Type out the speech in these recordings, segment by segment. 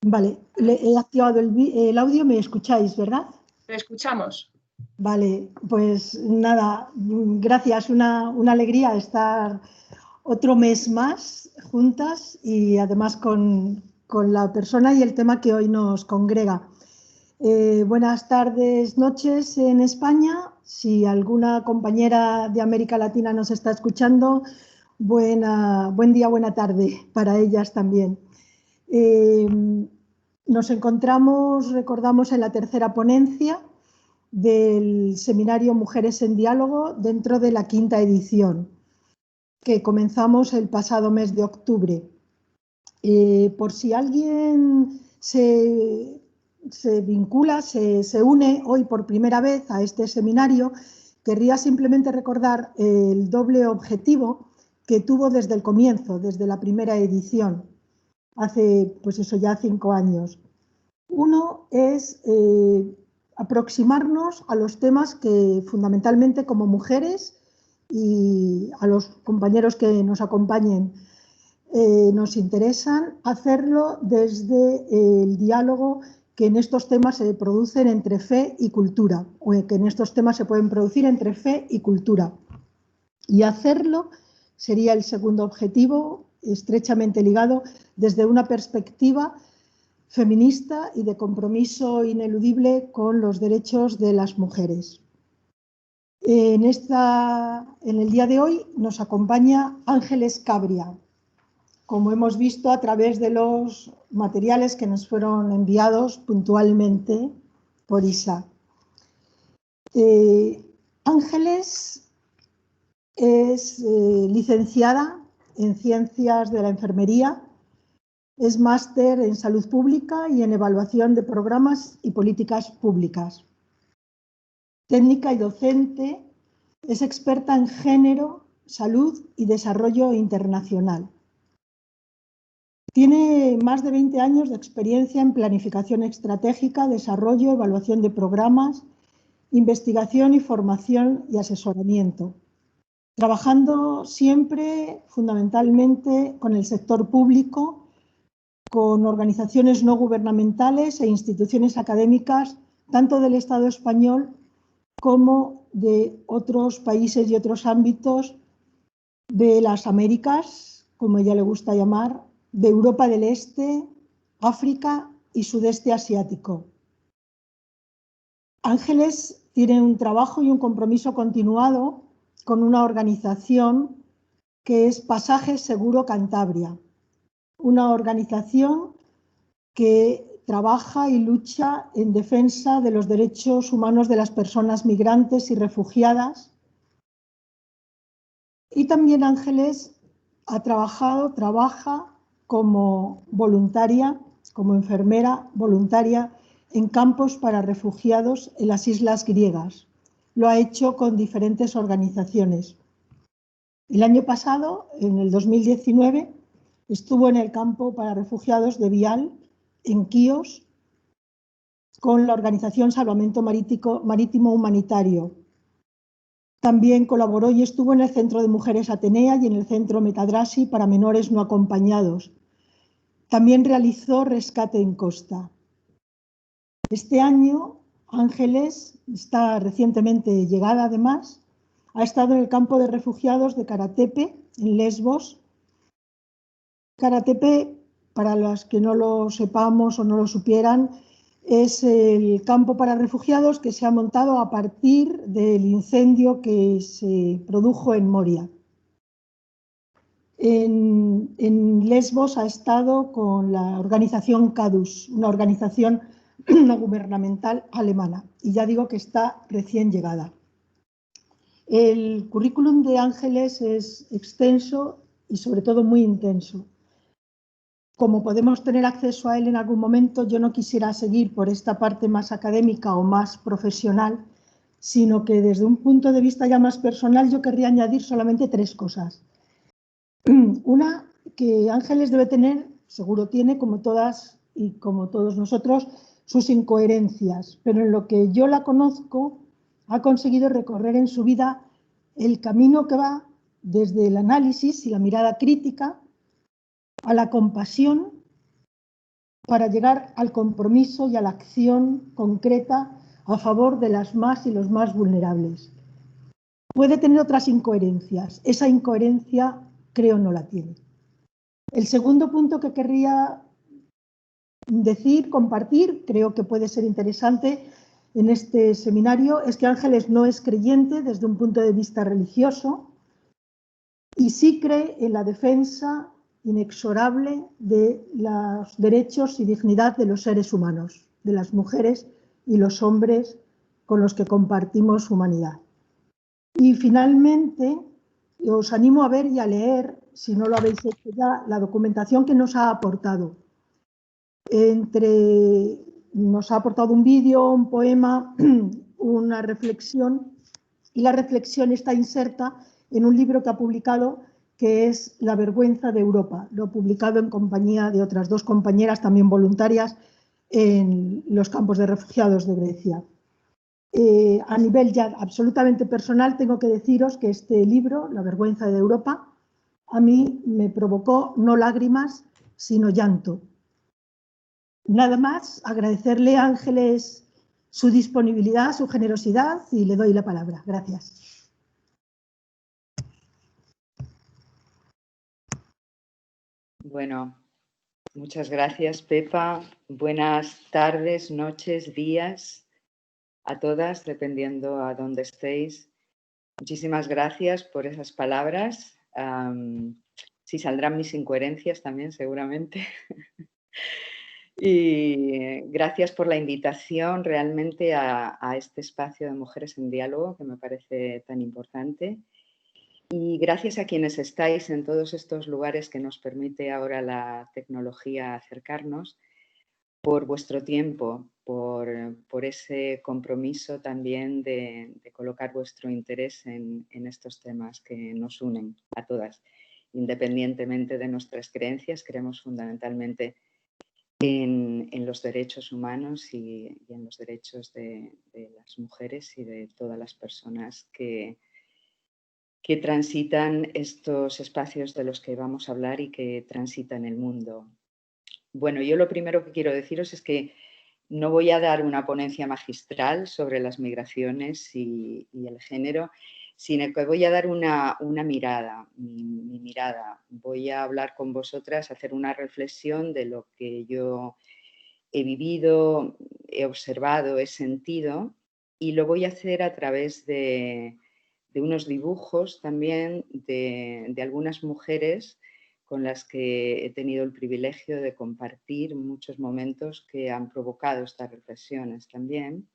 Vale, he activado el audio, ¿me escucháis, verdad? Te escuchamos. Vale, pues nada, gracias, una alegría estar otro mes más juntas y además con la persona y el tema que hoy nos congrega. Buenas tardes, noches en España. Si alguna compañera de América Latina nos está escuchando, buen día, buena tarde para ellas también. Eh, Nos encontramos, recordamos, en la tercera ponencia del seminario Mujeres en Diálogo dentro de la quinta edición, que comenzamos el pasado mes de octubre. Por si alguien se vincula, se une hoy por primera vez a este seminario, querría simplemente recordar el doble objetivo que tuvo desde el comienzo, desde la primera edición, hace pues eso ya 5 años. Uno es aproximarnos a los temas que fundamentalmente como mujeres y a los compañeros que nos acompañen nos interesan, hacerlo desde el diálogo que en estos temas se producen entre fe y cultura, o que en estos temas se pueden producir entre fe y cultura. Y hacerlo sería el segundo objetivo, estrechamente ligado desde una perspectiva feminista y de compromiso ineludible con los derechos de las mujeres. En el día de hoy nos acompaña Ángeles Cabria, como hemos visto a través de los materiales que nos fueron enviados puntualmente por Isa. Ángeles es licenciada en Ciencias de la Enfermería, es máster en Salud Pública y en Evaluación de Programas y Políticas Públicas. Técnica y docente, es experta en género, salud y desarrollo internacional. Tiene más de 20 años de experiencia en planificación estratégica, desarrollo, evaluación de programas, investigación y formación y asesoramiento, trabajando siempre fundamentalmente con el sector público, con organizaciones no gubernamentales e instituciones académicas, tanto del Estado español como de otros países y otros ámbitos de las Américas, como ella le gusta llamar, de Europa del Este, África y Sudeste Asiático. Ángeles tiene un trabajo y un compromiso continuado con una organización que es Pasaje Seguro Cantabria, una organización que trabaja y lucha en defensa de los derechos humanos de las personas migrantes y refugiadas. Y también Ángeles trabaja como voluntaria, como enfermera voluntaria en campos para refugiados en las islas griegas. Lo ha hecho con diferentes organizaciones. El año pasado, en el 2019, estuvo en el campo para refugiados de Vial, en Quíos, con la organización Salvamento Marítimo Humanitario. También colaboró y estuvo en el Centro de Mujeres Atenea y en el Centro Metadrasi para menores no acompañados. También realizó rescate en costa. Este año, Ángeles está recientemente llegada, además, ha estado en el campo de refugiados de Karatepe, en Lesbos. Karatepe, para los que no lo sepamos o no lo supieran, es el campo para refugiados que se ha montado a partir del incendio que se produjo en Moria. En Lesbos ha estado con la organización CADUS, una organización no gubernamental alemana, y ya digo que está recién llegada. El currículum de Ángeles es extenso y sobre todo muy intenso. Como podemos tener acceso a él en algún momento, yo no quisiera seguir por esta parte más académica o más profesional, sino que desde un punto de vista ya más personal yo querría añadir solamente 3 cosas. Una, que Ángeles debe tener, seguro tiene, como todas y como todos nosotros, sus incoherencias, pero en lo que yo la conozco, ha conseguido recorrer en su vida el camino que va desde el análisis y la mirada crítica a la compasión para llegar al compromiso y a la acción concreta a favor de las más y los más vulnerables. Puede tener otras incoherencias. Esa incoherencia creo no la tiene. El segundo punto que querría decir, compartir, creo que puede ser interesante en este seminario, es que Ángeles no es creyente desde un punto de vista religioso y sí cree en la defensa inexorable de los derechos y dignidad de los seres humanos, de las mujeres y los hombres con los que compartimos humanidad. Y finalmente, os animo a ver y a leer, si no lo habéis hecho ya, la documentación que nos ha aportado. Nos ha aportado un vídeo, un poema, una reflexión, y la reflexión está inserta en un libro que ha publicado que es La vergüenza de Europa. Lo ha publicado en compañía de otras dos compañeras también voluntarias en los campos de refugiados de Grecia. A nivel ya absolutamente personal, tengo que deciros que este libro, La vergüenza de Europa, a mí me provocó no lágrimas, sino llanto. Nada más, agradecerle a Ángeles su disponibilidad, su generosidad y le doy la palabra. Gracias. Bueno, muchas gracias, Pepa. Buenas tardes, noches, días a todas, dependiendo a dónde estéis. Muchísimas gracias por esas palabras. Sí saldrán mis incoherencias también, seguramente. Y gracias por la invitación realmente a este espacio de Mujeres en Diálogo, que me parece tan importante. Y gracias a quienes estáis en todos estos lugares que nos permite ahora la tecnología acercarnos, por vuestro tiempo, por ese compromiso también de colocar vuestro interés en estos temas que nos unen a todas. Independientemente de nuestras creencias, creemos fundamentalmente en los derechos humanos y en los derechos de las mujeres y de todas las personas que transitan estos espacios de los que vamos a hablar y que transitan el mundo. Bueno, yo lo primero que quiero deciros es que no voy a dar una ponencia magistral sobre las migraciones y el género, sino que voy a dar una mirada, mi mirada. Voy a hablar con vosotras, hacer una reflexión de lo que yo he vivido, he observado, he sentido, y lo voy a hacer a través de unos dibujos también de algunas mujeres con las que he tenido el privilegio de compartir muchos momentos que han provocado estas reflexiones también,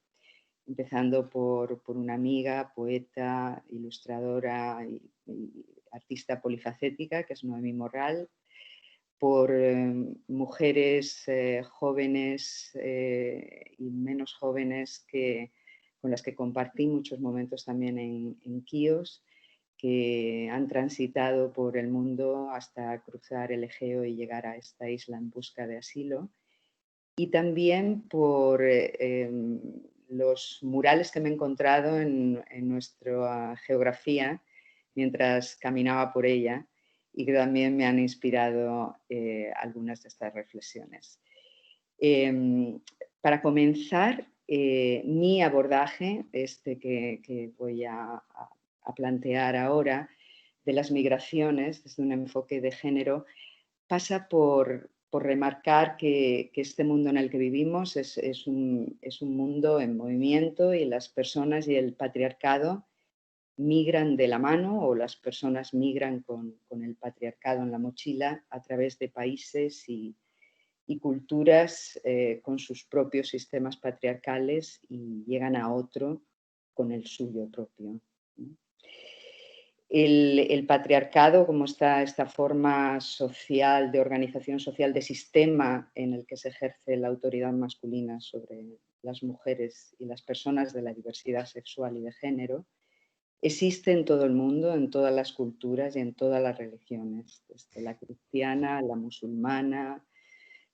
empezando por una amiga, poeta, ilustradora y artista polifacética, que es Noemí Morral, por mujeres jóvenes y menos jóvenes con las que compartí muchos momentos también en Quíos, que han transitado por el mundo hasta cruzar el Egeo y llegar a esta isla en busca de asilo. Y también por los murales que me he encontrado en nuestra geografía mientras caminaba por ella y que también me han inspirado algunas de estas reflexiones. Para comenzar, mi abordaje, que voy a plantear ahora, de las migraciones desde un enfoque de género, pasa por remarcar que este mundo en el que vivimos es un mundo en movimiento y las personas y el patriarcado migran de la mano o las personas migran con el patriarcado en la mochila a través de países y culturas con sus propios sistemas patriarcales y llegan a otro con el suyo propio. El patriarcado, como está esta forma social, de organización social, de sistema en el que se ejerce la autoridad masculina sobre las mujeres y las personas de la diversidad sexual y de género, existe en todo el mundo, en todas las culturas y en todas las religiones, desde la cristiana, la musulmana,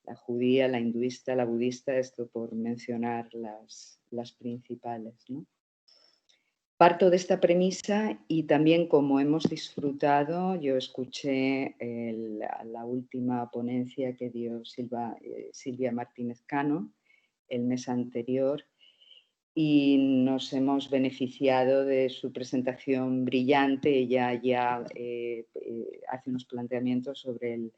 la judía, la hinduista, la budista, esto por mencionar las principales, ¿no? Parto de esta premisa y también como hemos disfrutado, yo escuché la última ponencia que dio Silvia Martínez Cano el mes anterior y nos hemos beneficiado de su presentación brillante. Ella ya hace unos planteamientos sobre el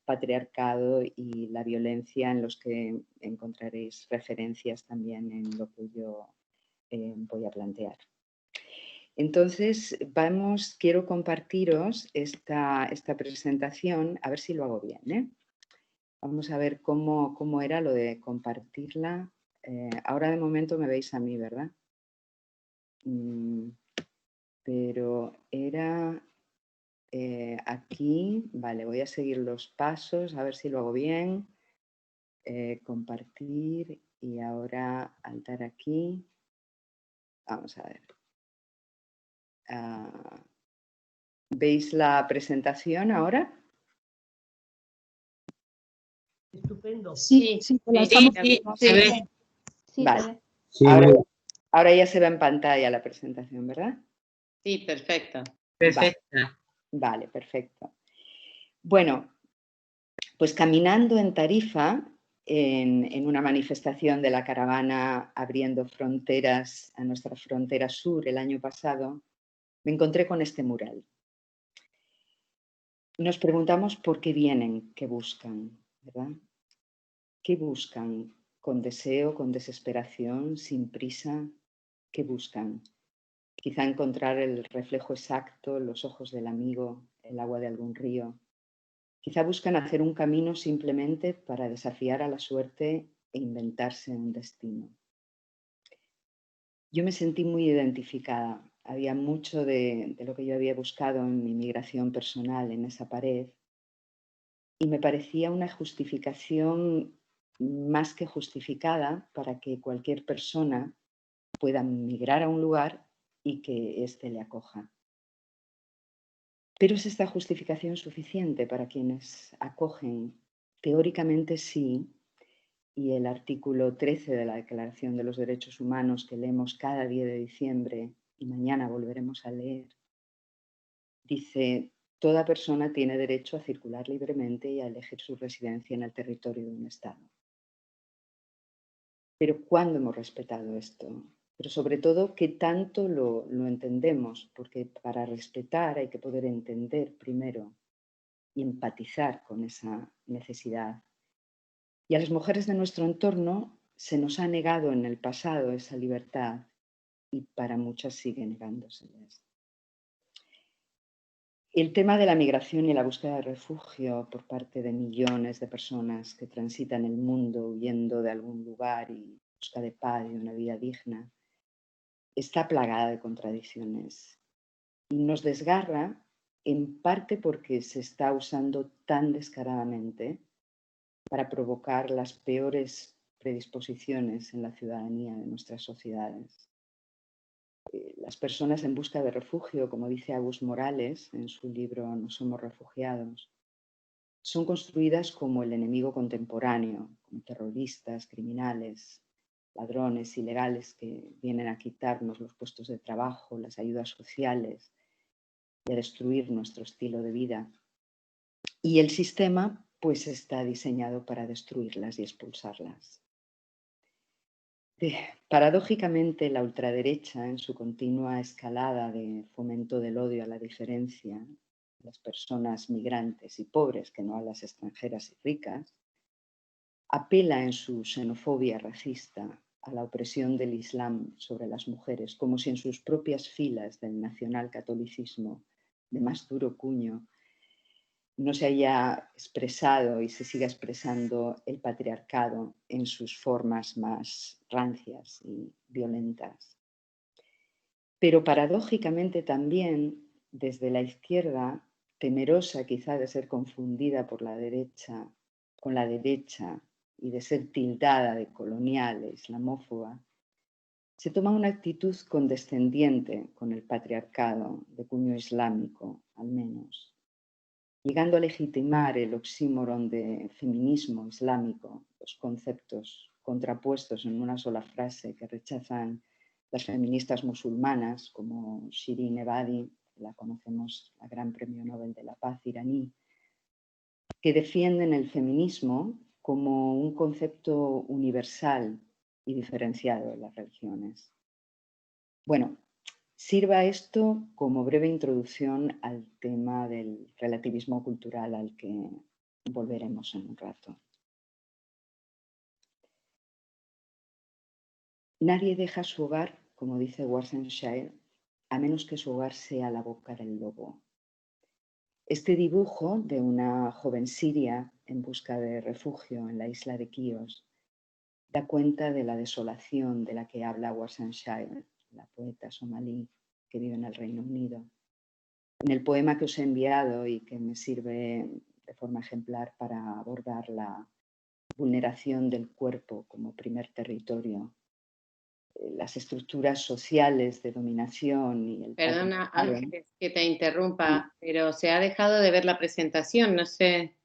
patriarcado y la violencia en los que encontraréis referencias también en lo que yo voy a plantear. Entonces, quiero compartiros esta presentación, a ver si lo hago bien, ¿eh? Vamos a ver cómo era lo de compartirla. Ahora de momento me veis a mí, ¿verdad? Pero era aquí, vale, voy a seguir los pasos, a ver si lo hago bien. Compartir y ahora al dar aquí, vamos a ver. ¿Veis la presentación ahora? Estupendo. Sí, se ve. Vale. Sí, Ahora ya se ve en pantalla la presentación, ¿verdad? Sí, perfecta. Perfecta. Vale, perfecto. Bueno, pues caminando en Tarifa, en una manifestación de la caravana Abriendo Fronteras a nuestra frontera sur el año pasado, me encontré con este mural. Nos preguntamos por qué vienen, qué buscan, ¿verdad? ¿Qué buscan? ¿Con deseo, con desesperación, sin prisa? ¿Qué buscan? Quizá encontrar el reflejo exacto, los ojos del amigo, el agua de algún río. Quizá buscan hacer un camino simplemente para desafiar a la suerte e inventarse un destino. Yo me sentí muy identificada. Había mucho de lo que yo había buscado en mi migración personal en esa pared y me parecía una justificación más que justificada para que cualquier persona pueda migrar a un lugar y que éste le acoja. Pero ¿es esta justificación suficiente para quienes acogen? Teóricamente sí, y el artículo 13 de la Declaración de los Derechos Humanos que leemos cada 10 de diciembre y mañana volveremos a leer, dice: toda persona tiene derecho a circular libremente y a elegir su residencia en el territorio de un Estado. Pero ¿cuándo hemos respetado esto? Pero sobre todo, ¿qué tanto lo entendemos? Porque para respetar hay que poder entender primero y empatizar con esa necesidad. Y a las mujeres de nuestro entorno se nos ha negado en el pasado esa libertad y para muchas sigue negándoseles. El tema de la migración y la búsqueda de refugio por parte de millones de personas que transitan el mundo huyendo de algún lugar y en busca de paz y de una vida digna está plagada de contradicciones y nos desgarra en parte porque se está usando tan descaradamente para provocar las peores predisposiciones en la ciudadanía de nuestras sociedades. Las personas en busca de refugio, como dice Agus Morales en su libro No somos refugiados, son construidas como el enemigo contemporáneo, como terroristas, criminales, ladrones, ilegales que vienen a quitarnos los puestos de trabajo, las ayudas sociales y a destruir nuestro estilo de vida. Y el sistema pues está diseñado para destruirlas y expulsarlas. Paradójicamente, la ultraderecha, en su continua escalada de fomento del odio a la diferencia, las personas migrantes y pobres, que no a las extranjeras y ricas, apela en su xenofobia racista a la opresión del Islam sobre las mujeres, como si en sus propias filas del nacionalcatolicismo de más duro cuño no se haya expresado y se siga expresando el patriarcado en sus formas más rancias y violentas. Pero paradójicamente también, desde la izquierda, temerosa quizá de ser confundida por la derecha, con la derecha y de ser tildada de colonial e islamófoba, se toma una actitud condescendiente con el patriarcado de cuño islámico, al menos, llegando a legitimar el oxímoron de feminismo islámico, los conceptos contrapuestos en una sola frase que rechazan las feministas musulmanas como Shirin Ebadi, la conocemos, la gran premio Nobel de la Paz iraní, que defienden el feminismo como un concepto universal y diferenciado de las religiones. Bueno, sirva esto como breve introducción al tema del relativismo cultural al que volveremos en un rato. Nadie deja su hogar, como dice Worcestershire, a menos que su hogar sea la boca del lobo. Este dibujo de una joven siria en busca de refugio en la isla de Quíos da cuenta de la desolación de la que habla Worcestershire, la poeta somalí que vive en el Reino Unido. En el poema que os he enviado y que me sirve de forma ejemplar para abordar la vulneración del cuerpo como primer territorio, las estructuras sociales de dominación y el... Perdona, Ángeles, que te interrumpa, pero se ha dejado de ver la presentación, no sé.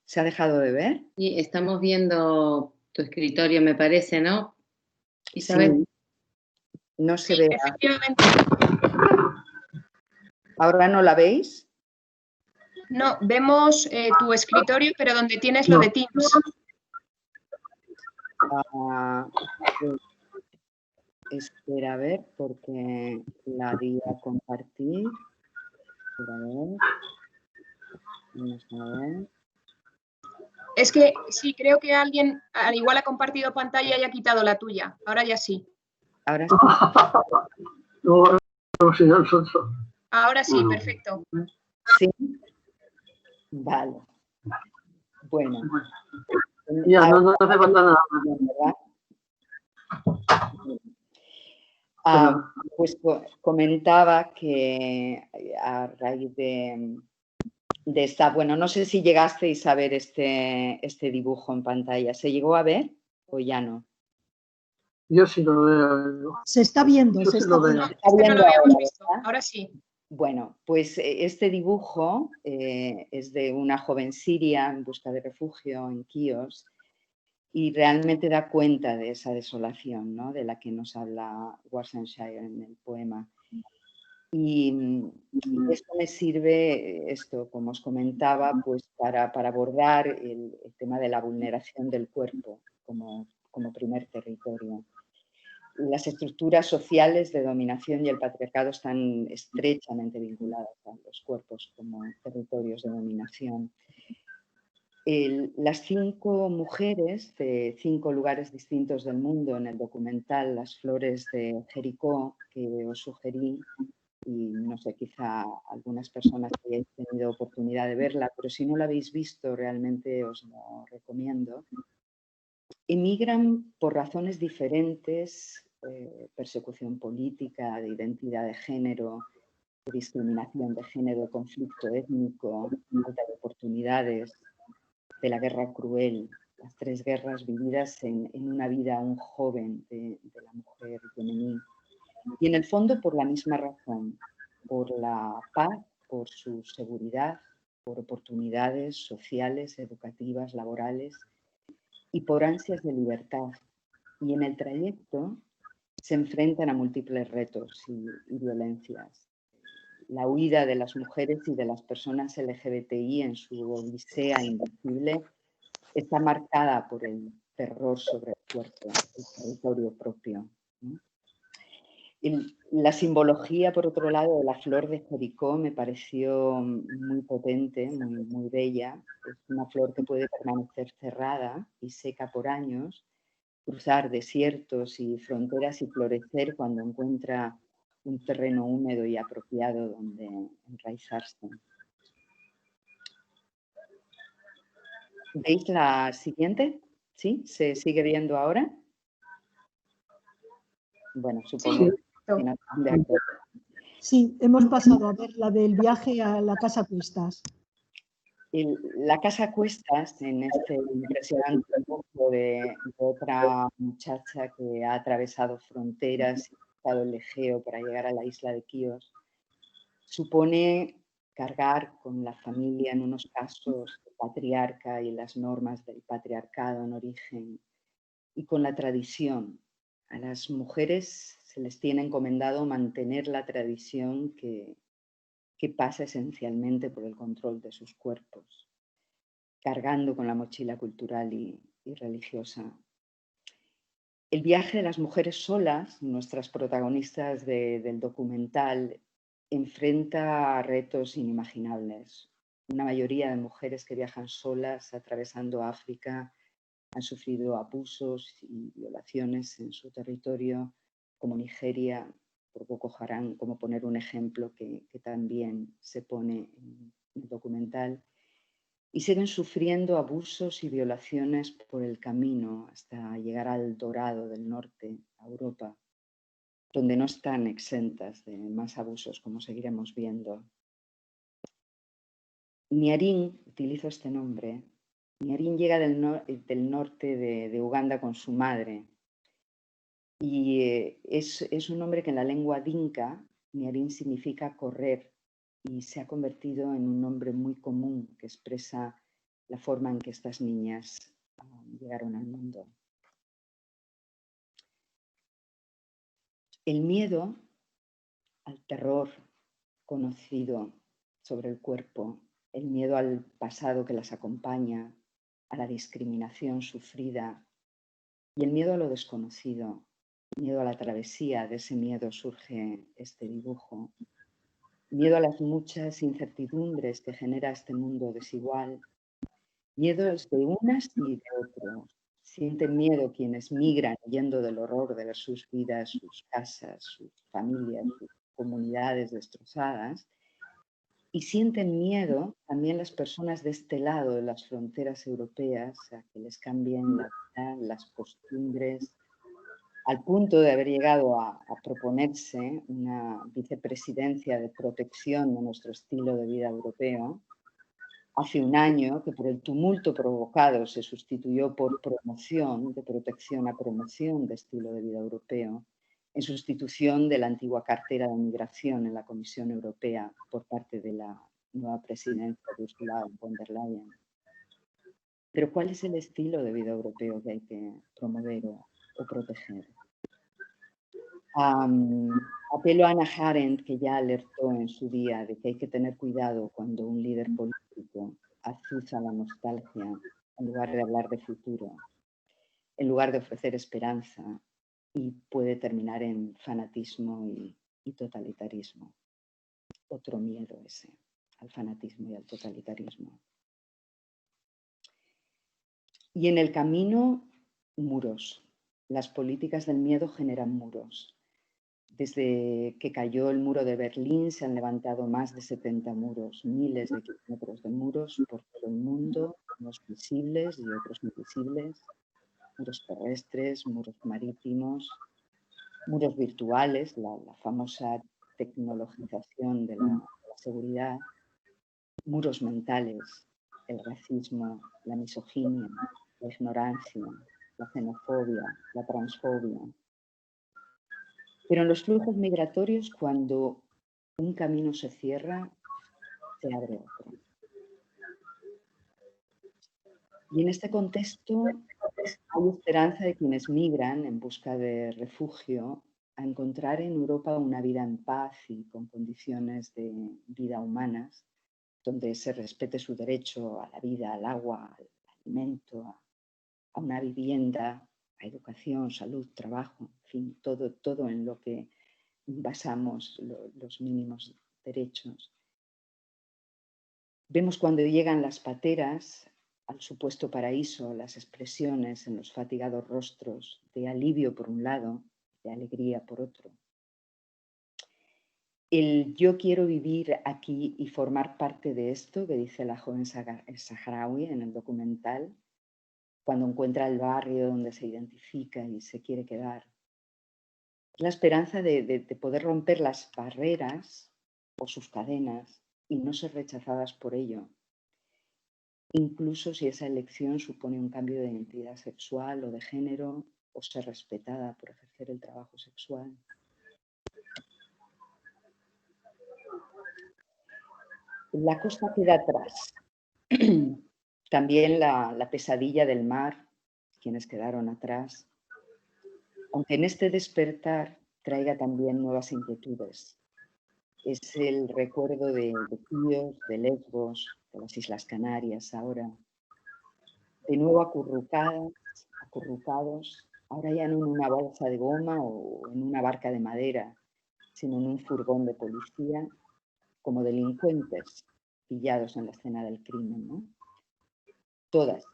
¿Se ha dejado de ver? Y estamos viendo tu escritorio, me parece, ¿no? Isabel. Sí. No se Sí, ve. efectivamente. ¿Ahora no la veis? No, vemos tu escritorio, pero donde tienes lo de Teams. Pues, espera a ver, porque la di a compartir. Espera a ver. Vamos a ver. Es que sí, creo que alguien al igual ha compartido pantalla y ha quitado la tuya. Ahora ya sí. Ahora sí. Ahora sí, perfecto. Sí. Vale. Bueno. Ya, no hace falta nada. ¿Verdad? Pues comentaba que a raíz de esta, bueno, no sé si llegasteis a ver este dibujo en pantalla. ¿Se llegó a ver o ya no? Yo sí lo veo. Se está viendo, Yo se sí está lo viendo. veo. Este no lo habíamos visto. Ahora sí. Bueno, pues este dibujo es de una joven siria en busca de refugio en Quíos y realmente da cuenta de esa desolación, ¿no?, de la que nos habla Worcestershire en el poema. Y esto me sirve, como os comentaba, pues para abordar el tema de la vulneración del cuerpo como primer territorio. Las estructuras sociales de dominación y el patriarcado están estrechamente vinculadas a los cuerpos como territorios de dominación. Las 5 mujeres de 5 lugares distintos del mundo en el documental Las flores de Jericó, que os sugerí, y no sé, quizá algunas personas que hayáis tenido oportunidad de verla, pero si no la habéis visto realmente os lo recomiendo, emigran por razones diferentes, persecución política, de identidad de género, de discriminación de género, conflicto étnico, falta de oportunidades, de la guerra cruel, las 3 guerras vividas en una vida aún joven de la mujer yemení. Y en el fondo por la misma razón, por la paz, por su seguridad, por oportunidades sociales, educativas, laborales y por ansias de libertad. Y en el trayecto se enfrentan a múltiples retos y violencias. La huida de las mujeres y de las personas LGBTI en su odisea invisible está marcada por el terror sobre el cuerpo, el territorio propio, ¿no? La simbología, por otro lado, de la flor de Jericó me pareció muy potente, muy bella. Es una flor que puede permanecer cerrada y seca por años, cruzar desiertos y fronteras y florecer cuando encuentra un terreno húmedo y apropiado donde enraizarse. ¿Veis la siguiente? ¿Sí? ¿Se sigue viendo ahora? Bueno, supongo que no están de acuerdo. Sí, hemos pasado a ver la del viaje a la casa Cuestas. La casa Cuestas, en este impresionante dibujo de otra muchacha que ha atravesado fronteras y cruzado el Egeo para llegar a la isla de Quíos, supone cargar con la familia en unos casos el patriarca y las normas del patriarcado en origen y con la tradición. A las mujeres se se les tiene encomendado mantener la tradición que pasa esencialmente por el control de sus cuerpos, cargando con la mochila cultural y religiosa. El viaje de las mujeres solas, nuestras protagonistas del documental, enfrenta retos inimaginables. Una mayoría de mujeres que viajan solas atravesando África han sufrido abusos y violaciones en su territorio, como Nigeria, por Boko Haram, como poner un ejemplo que también se pone en el documental, y siguen sufriendo abusos y violaciones por el camino hasta llegar al Dorado del Norte, a Europa, donde no están exentas de más abusos, como seguiremos viendo. Nyarin, utilizo este nombre, Nyarin llega del norte de Uganda con su madre y es un nombre que en la lengua dinka, Nyarin significa correr y se ha convertido en un nombre muy común que expresa la forma en que estas niñas llegaron al mundo. El miedo al terror conocido sobre el cuerpo, el miedo al pasado que las acompaña, a la discriminación sufrida y el miedo a lo desconocido, el miedo a la travesía. De ese miedo surge este dibujo. Miedo a las muchas incertidumbres que genera este mundo desigual. Miedos de unas y de otros. Sienten miedo quienes migran huyendo del horror de ver sus vidas, sus casas, sus familias, sus comunidades destrozadas. Y sienten miedo también las personas de este lado de las fronteras europeas a que les cambien la vida, las costumbres, al punto de haber llegado a proponerse una vicepresidencia de protección de nuestro estilo de vida europeo. Hace un año, que por el tumulto provocado se sustituyó por promoción, de protección a promoción de estilo de vida europeo, en sustitución de la antigua cartera de migración en la Comisión Europea por parte de la nueva presidencia de Ursula von der Leyen. Pero ¿cuál es el estilo de vida europeo que hay que promover o proteger? Apelo a Hannah Arendt, que ya alertó en su día de que hay que tener cuidado cuando un líder político azuza la nostalgia en lugar de hablar de futuro, en lugar de ofrecer esperanza, y puede terminar en fanatismo y totalitarismo. Otro miedo ese, al fanatismo y al totalitarismo. Y en el camino, muros. Las políticas del miedo generan muros. Desde que cayó el muro de Berlín se han levantado más de 70 muros, miles de kilómetros de muros por todo el mundo, unos visibles y otros invisibles, muros terrestres, muros marítimos, muros virtuales, la famosa tecnologización de la seguridad, muros mentales, el racismo, la misoginia, la ignorancia, la xenofobia, la transfobia. Pero en los flujos migratorios, cuando un camino se cierra, se abre otro. Y en este contexto hay esperanza de quienes migran en busca de refugio a encontrar en Europa una vida en paz y con condiciones de vida humanas, donde se respete su derecho a la vida, al agua, al alimento, a una vivienda, a educación, salud, trabajo, en fin, todo en lo que basamos los mínimos derechos. Vemos cuando llegan las pateras al supuesto paraíso las expresiones en los fatigados rostros de alivio por un lado, de alegría por otro. El yo quiero vivir aquí y formar parte de esto, que dice la joven saharaui en el documental, cuando encuentra el barrio donde se identifica y se quiere quedar. La esperanza de poder romper las barreras o sus cadenas y no ser rechazadas por ello, incluso si esa elección supone un cambio de identidad sexual o de género o ser respetada por ejercer el trabajo sexual. La costa queda atrás. También la pesadilla del mar, quienes quedaron atrás. Aunque en este despertar traiga también nuevas inquietudes. Es el recuerdo de Quíos, de Lesbos, de las Islas Canarias ahora, de nuevo acurrucados, ahora ya no en una balsa de goma o en una barca de madera, sino en un furgón de policía, como delincuentes pillados en la escena del crimen, ¿no? Todos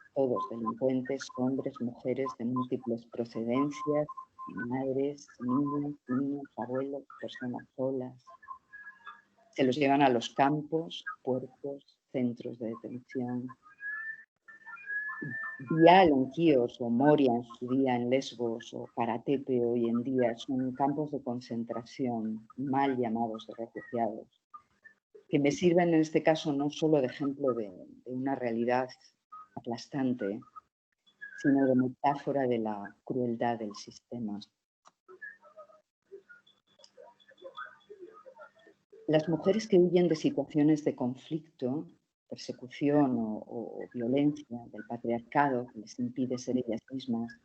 delincuentes, hombres, mujeres de múltiples procedencias, madres, niños, abuelos, personas solas. Se los llevan a los campos, puertos, centros de detención. Vial en Quíos o Moria en su día en Lesbos o Karatepe hoy en día son campos de concentración mal llamados de refugiados, que me sirven en este caso no solo de ejemplo de una realidad aplastante, sino de metáfora de la crueldad del sistema. Las mujeres que huyen de situaciones de conflicto, persecución o violencia del patriarcado que les impide ser ellas mismas,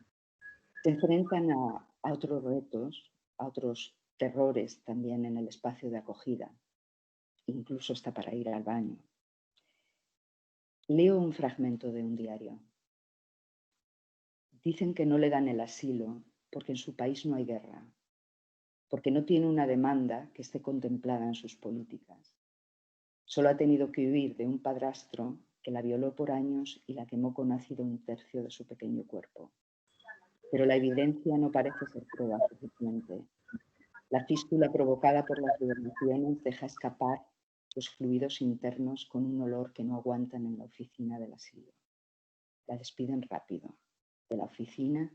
se enfrentan a otros retos, a otros terrores también en el espacio de acogida, incluso hasta para ir al baño. Leo un fragmento de un diario. Dicen que no le dan el asilo porque en su país no hay guerra, porque no tiene una demanda que esté contemplada en sus políticas. Solo ha tenido que huir de un padrastro que la violó por años y la quemó con ácido 1/3 de su pequeño cuerpo. Pero la evidencia no parece ser prueba suficiente. La fístula provocada por las violaciones deja escapar los fluidos internos con un olor que no aguantan en la oficina del asilo. La despiden rápido de la oficina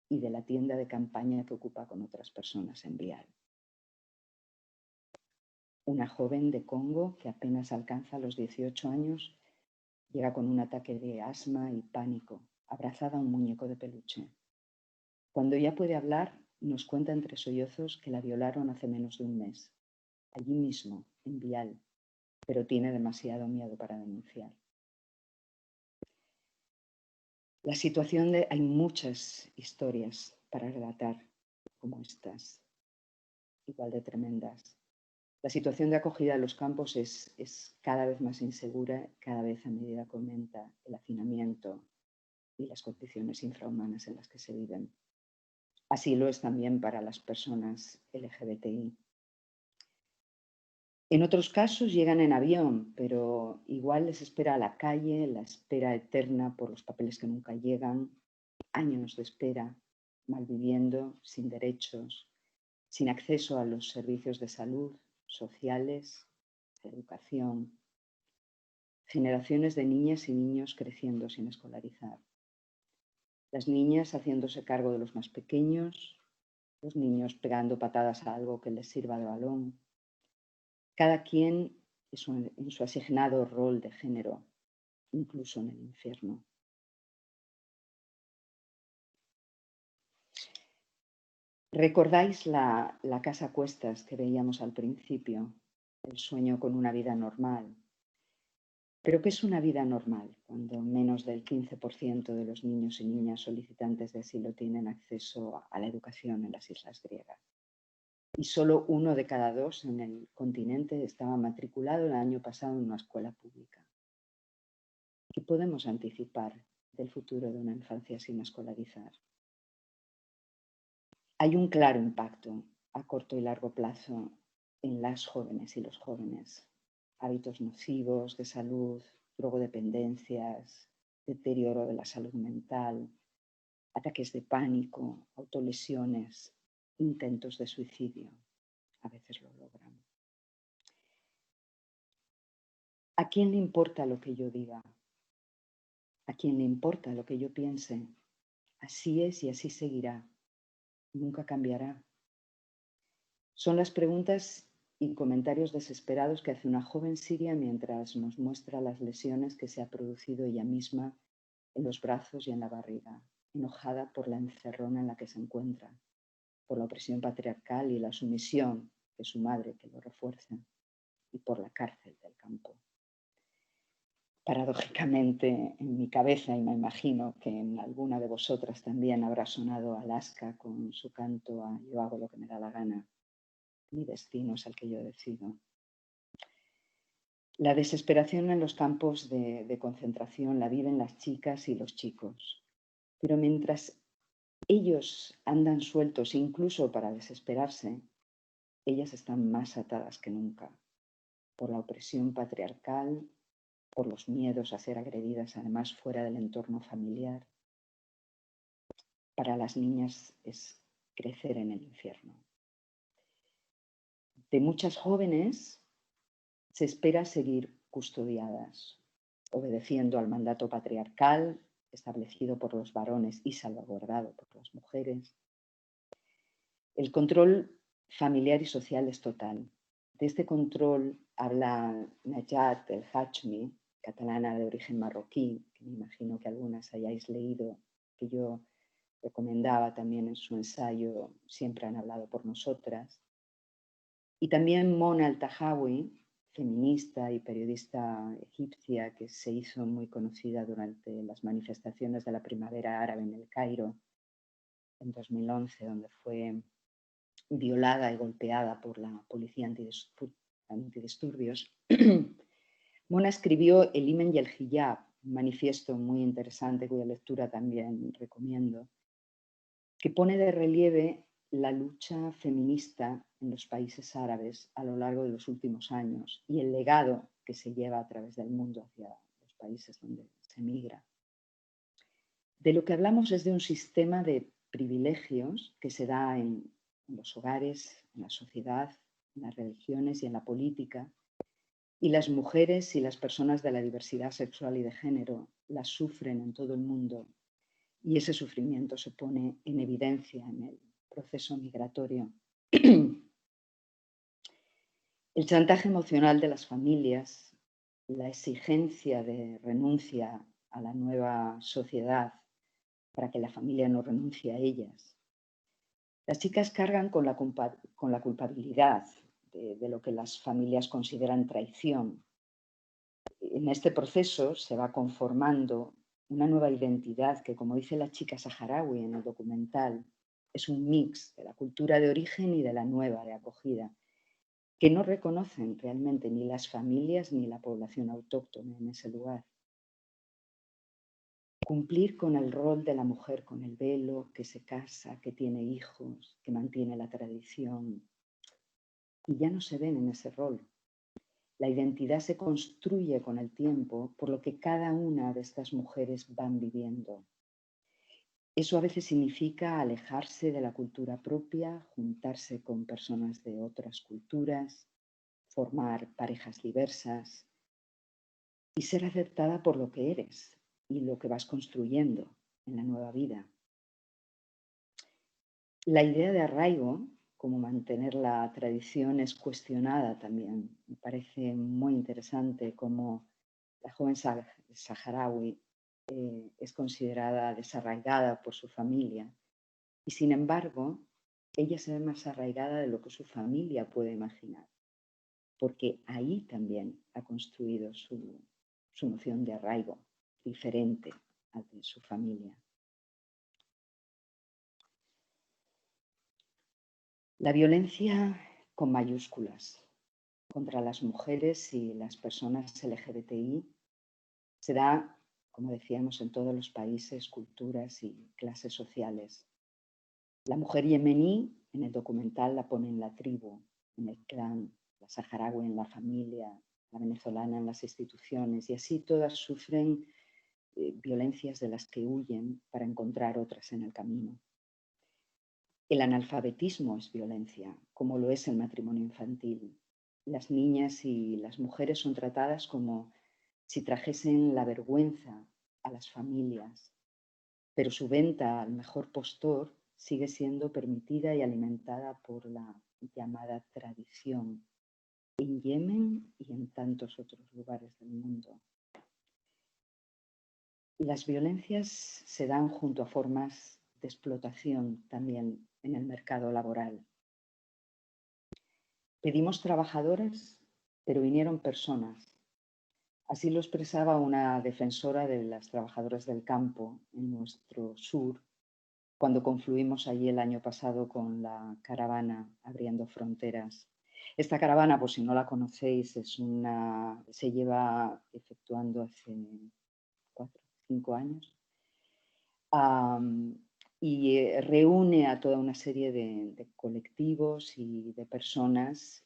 y de la tienda de campaña que ocupa con otras personas en Vial. Una joven de Congo que apenas alcanza los 18 años llega con un ataque de asma y pánico, abrazada a un muñeco de peluche. Cuando ya puede hablar, nos cuenta entre sollozos que la violaron hace menos de un mes, allí mismo, en Vial, pero tiene demasiado miedo para denunciar. La situación hay muchas historias para relatar como estas, igual de tremendas. La situación de acogida en los campos es cada vez más insegura, cada vez a medida que aumenta el hacinamiento y las condiciones infrahumanas en las que se viven. Así lo es también para las personas LGBTI. En otros casos llegan en avión, pero igual les espera a la calle, la espera eterna por los papeles que nunca llegan, años de espera, malviviendo, sin derechos, sin acceso a los servicios de salud, sociales, de educación. Generaciones de niñas y niños creciendo sin escolarizar. Las niñas haciéndose cargo de los más pequeños, los niños pegando patadas a algo que les sirva de balón. Cada quien en su asignado rol de género, incluso en el infierno. ¿Recordáis la casa a cuestas que veíamos al principio? El sueño con una vida normal. ¿Pero qué es una vida normal cuando menos del 15% de los niños y niñas solicitantes de asilo tienen acceso a la educación en las islas griegas? Y solo 1 de cada 2 en el continente estaba matriculado el año pasado en una escuela pública. ¿Qué podemos anticipar del futuro de una infancia sin escolarizar? Hay un claro impacto a corto y largo plazo en las jóvenes y los jóvenes. Hábitos nocivos de salud, drogodependencias, deterioro de la salud mental, ataques de pánico, autolesiones, intentos de suicidio. A veces lo logran. ¿A quién le importa lo que yo diga? ¿A quién le importa lo que yo piense? Así es y así seguirá. Nunca cambiará. Son las preguntas y comentarios desesperados que hace una joven siria mientras nos muestra las lesiones que se ha producido ella misma en los brazos y en la barriga, enojada por la encerrona en la que se encuentra, por la opresión patriarcal y la sumisión de su madre que lo refuerza, y por la cárcel del campo. Paradójicamente, en mi cabeza, y me imagino que en alguna de vosotras también habrá sonado Alaska con su canto a Yo hago lo que me da la gana. Mi destino es el que yo decido. La desesperación en los campos de concentración la viven las chicas y los chicos. Pero mientras ellos andan sueltos incluso para desesperarse, ellas están más atadas que nunca por la opresión patriarcal, por los miedos a ser agredidas, además fuera del entorno familiar. Para las niñas es crecer en el infierno. De muchas jóvenes se espera seguir custodiadas, obedeciendo al mandato patriarcal establecido por los varones y salvaguardado por las mujeres. El control familiar y social es total. De este control habla Najat El Hachmi, catalana de origen marroquí, que me imagino que algunas hayáis leído, que yo recomendaba también en su ensayo Siempre han hablado por nosotras. Y también Mona Al-Tahawi, feminista y periodista egipcia que se hizo muy conocida durante las manifestaciones de la primavera árabe en El Cairo en 2011, donde fue violada y golpeada por la policía antidisturbios. Mona escribió El himen y el hijab, un manifiesto muy interesante cuya lectura también recomiendo, que pone de relieve la lucha feminista en los países árabes a lo largo de los últimos años y el legado que se lleva a través del mundo hacia los países donde se migra. De lo que hablamos es de un sistema de privilegios que se da en los hogares, en la sociedad, en las religiones y en la política, y las mujeres y las personas de la diversidad sexual y de género las sufren en todo el mundo. Y ese sufrimiento se pone en evidencia en el proceso migratorio. El chantaje emocional de las familias, la exigencia de renuncia a la nueva sociedad para que la familia no renuncie a ellas. Las chicas cargan con la culpabilidad de lo que las familias consideran traición. En este proceso se va conformando una nueva identidad que, como dice la chica saharaui en el documental, es un mix de la cultura de origen y de la nueva de acogida, que no reconocen realmente ni las familias ni la población autóctona en ese lugar. Cumplir con el rol de la mujer con el velo, que se casa, que tiene hijos, que mantiene la tradición, y ya no se ven en ese rol. La identidad se construye con el tiempo por lo que cada una de estas mujeres van viviendo. Eso a veces significa alejarse de la cultura propia, juntarse con personas de otras culturas, formar parejas diversas y ser aceptada por lo que eres y lo que vas construyendo en la nueva vida. La idea de arraigo, como mantener la tradición, es cuestionada también. Me parece muy interesante cómo la joven saharaui es considerada desarraigada por su familia y, sin embargo, ella se ve más arraigada de lo que su familia puede imaginar, porque ahí también ha construido su noción de arraigo, diferente a de su familia. La violencia con mayúsculas contra las mujeres y las personas LGBTI se da, como decíamos, en todos los países, culturas y clases sociales. La mujer yemení en el documental la pone en la tribu, en el clan, la saharaui en la familia, la venezolana en las instituciones, y así todas sufren violencias de las que huyen para encontrar otras en el camino. El analfabetismo es violencia, como lo es el matrimonio infantil. Las niñas y las mujeres son tratadas como si trajesen la vergüenza a las familias, pero su venta al mejor postor sigue siendo permitida y alimentada por la llamada tradición en Yemen y en tantos otros lugares del mundo. Las violencias se dan junto a formas de explotación también en el mercado laboral. Pedimos trabajadoras, pero vinieron personas. Así lo expresaba una defensora de las trabajadoras del campo en nuestro sur, cuando confluimos allí el año pasado con la caravana Abriendo Fronteras. Esta caravana, por si no la conocéis, se lleva efectuando hace 4 o 5 años y reúne a toda una serie de colectivos y de personas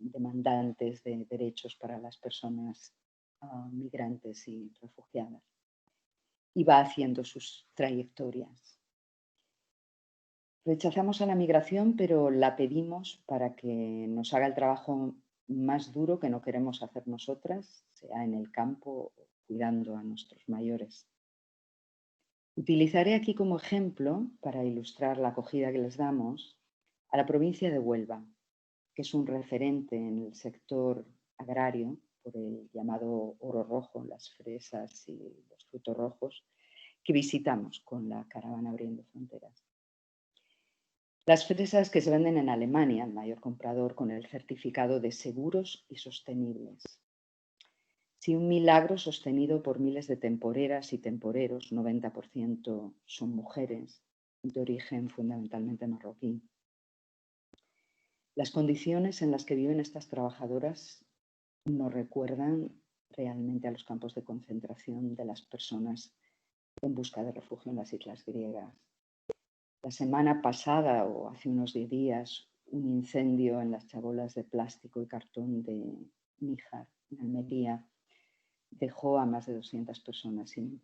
demandantes de derechos para las personas migrantes y refugiadas. Y va haciendo sus trayectorias. Rechazamos a la migración, pero la pedimos para que nos haga el trabajo más duro que no queremos hacer nosotras, sea en el campo o cuidando a nuestros mayores. Utilizaré aquí como ejemplo, para ilustrar la acogida que les damos, a la provincia de Huelva, que es un referente en el sector agrario por el llamado oro rojo, las fresas y los frutos rojos, que visitamos con la caravana Abriendo Fronteras. Las fresas que se venden en Alemania, el mayor comprador, con el certificado de seguros y sostenibles. Sí, un milagro sostenido por miles de temporeras y temporeros, 90% son mujeres, de origen fundamentalmente marroquí. Las condiciones en las que viven estas trabajadoras nos recuerdan realmente a los campos de concentración de las personas en busca de refugio en las islas griegas. La semana pasada, o hace unos 10 días, un incendio en las chabolas de plástico y cartón de Níjar, en Almería, dejó a más de 200 personas sin un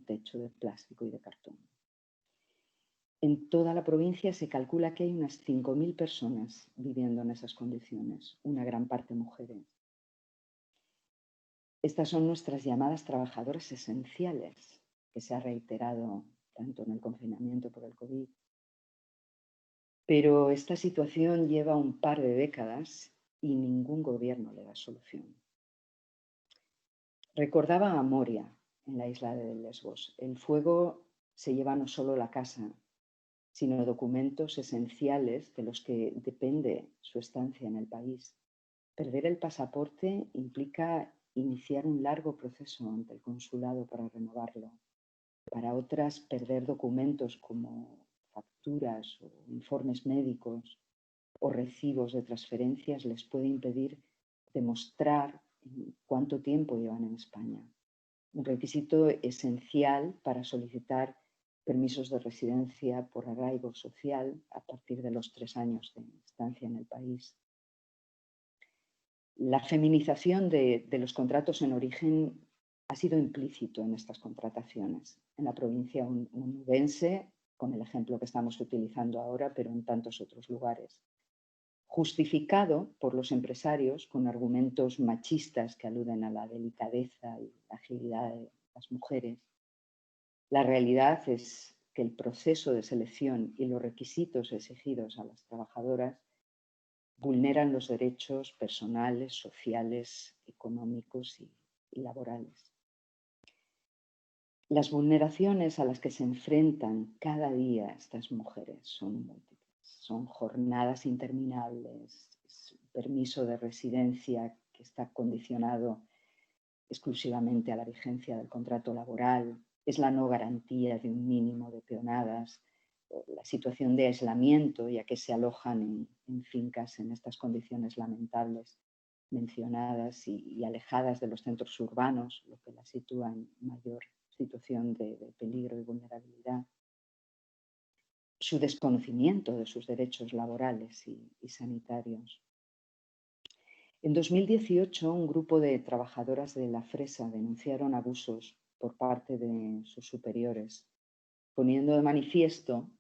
techo de plástico y de cartón. En toda la provincia se calcula que hay unas 5.000 personas viviendo en esas condiciones, una gran parte mujeres. Estas son nuestras llamadas trabajadoras esenciales, que se ha reiterado tanto en el confinamiento por el COVID. Pero esta situación lleva un par de décadas y ningún gobierno le da solución. Recordaba a Moria, en la isla de Lesbos. El fuego se lleva no solo la casa, sino documentos esenciales de los que depende su estancia en el país. Perder el pasaporte implica iniciar un largo proceso ante el consulado para renovarlo. Para otras, perder documentos como facturas o informes médicos o recibos de transferencias les puede impedir demostrar cuánto tiempo llevan en España. Un requisito esencial para solicitar permisos de residencia por arraigo social a partir de los 3 años de estancia en el país. La feminización de los contratos en origen ha sido implícito en estas contrataciones. En la provincia onubense, con el ejemplo que estamos utilizando ahora, pero en tantos otros lugares. Justificado por los empresarios con argumentos machistas que aluden a la delicadeza y la agilidad de las mujeres. La realidad es que el proceso de selección y los requisitos exigidos a las trabajadoras vulneran los derechos personales, sociales, económicos y laborales. Las vulneraciones a las que se enfrentan cada día estas mujeres son múltiples. Son jornadas interminables, permiso de residencia que está condicionado exclusivamente a la vigencia del contrato laboral, es la no garantía de un mínimo de peonadas, la situación de aislamiento, ya que se alojan en fincas en estas condiciones lamentables mencionadas y alejadas de los centros urbanos, lo que las sitúa en mayor situación de peligro y vulnerabilidad. Su desconocimiento de sus derechos laborales y sanitarios. En 2018, un grupo de trabajadoras de la fresa denunciaron abusos por parte de sus superiores, poniendo de manifiesto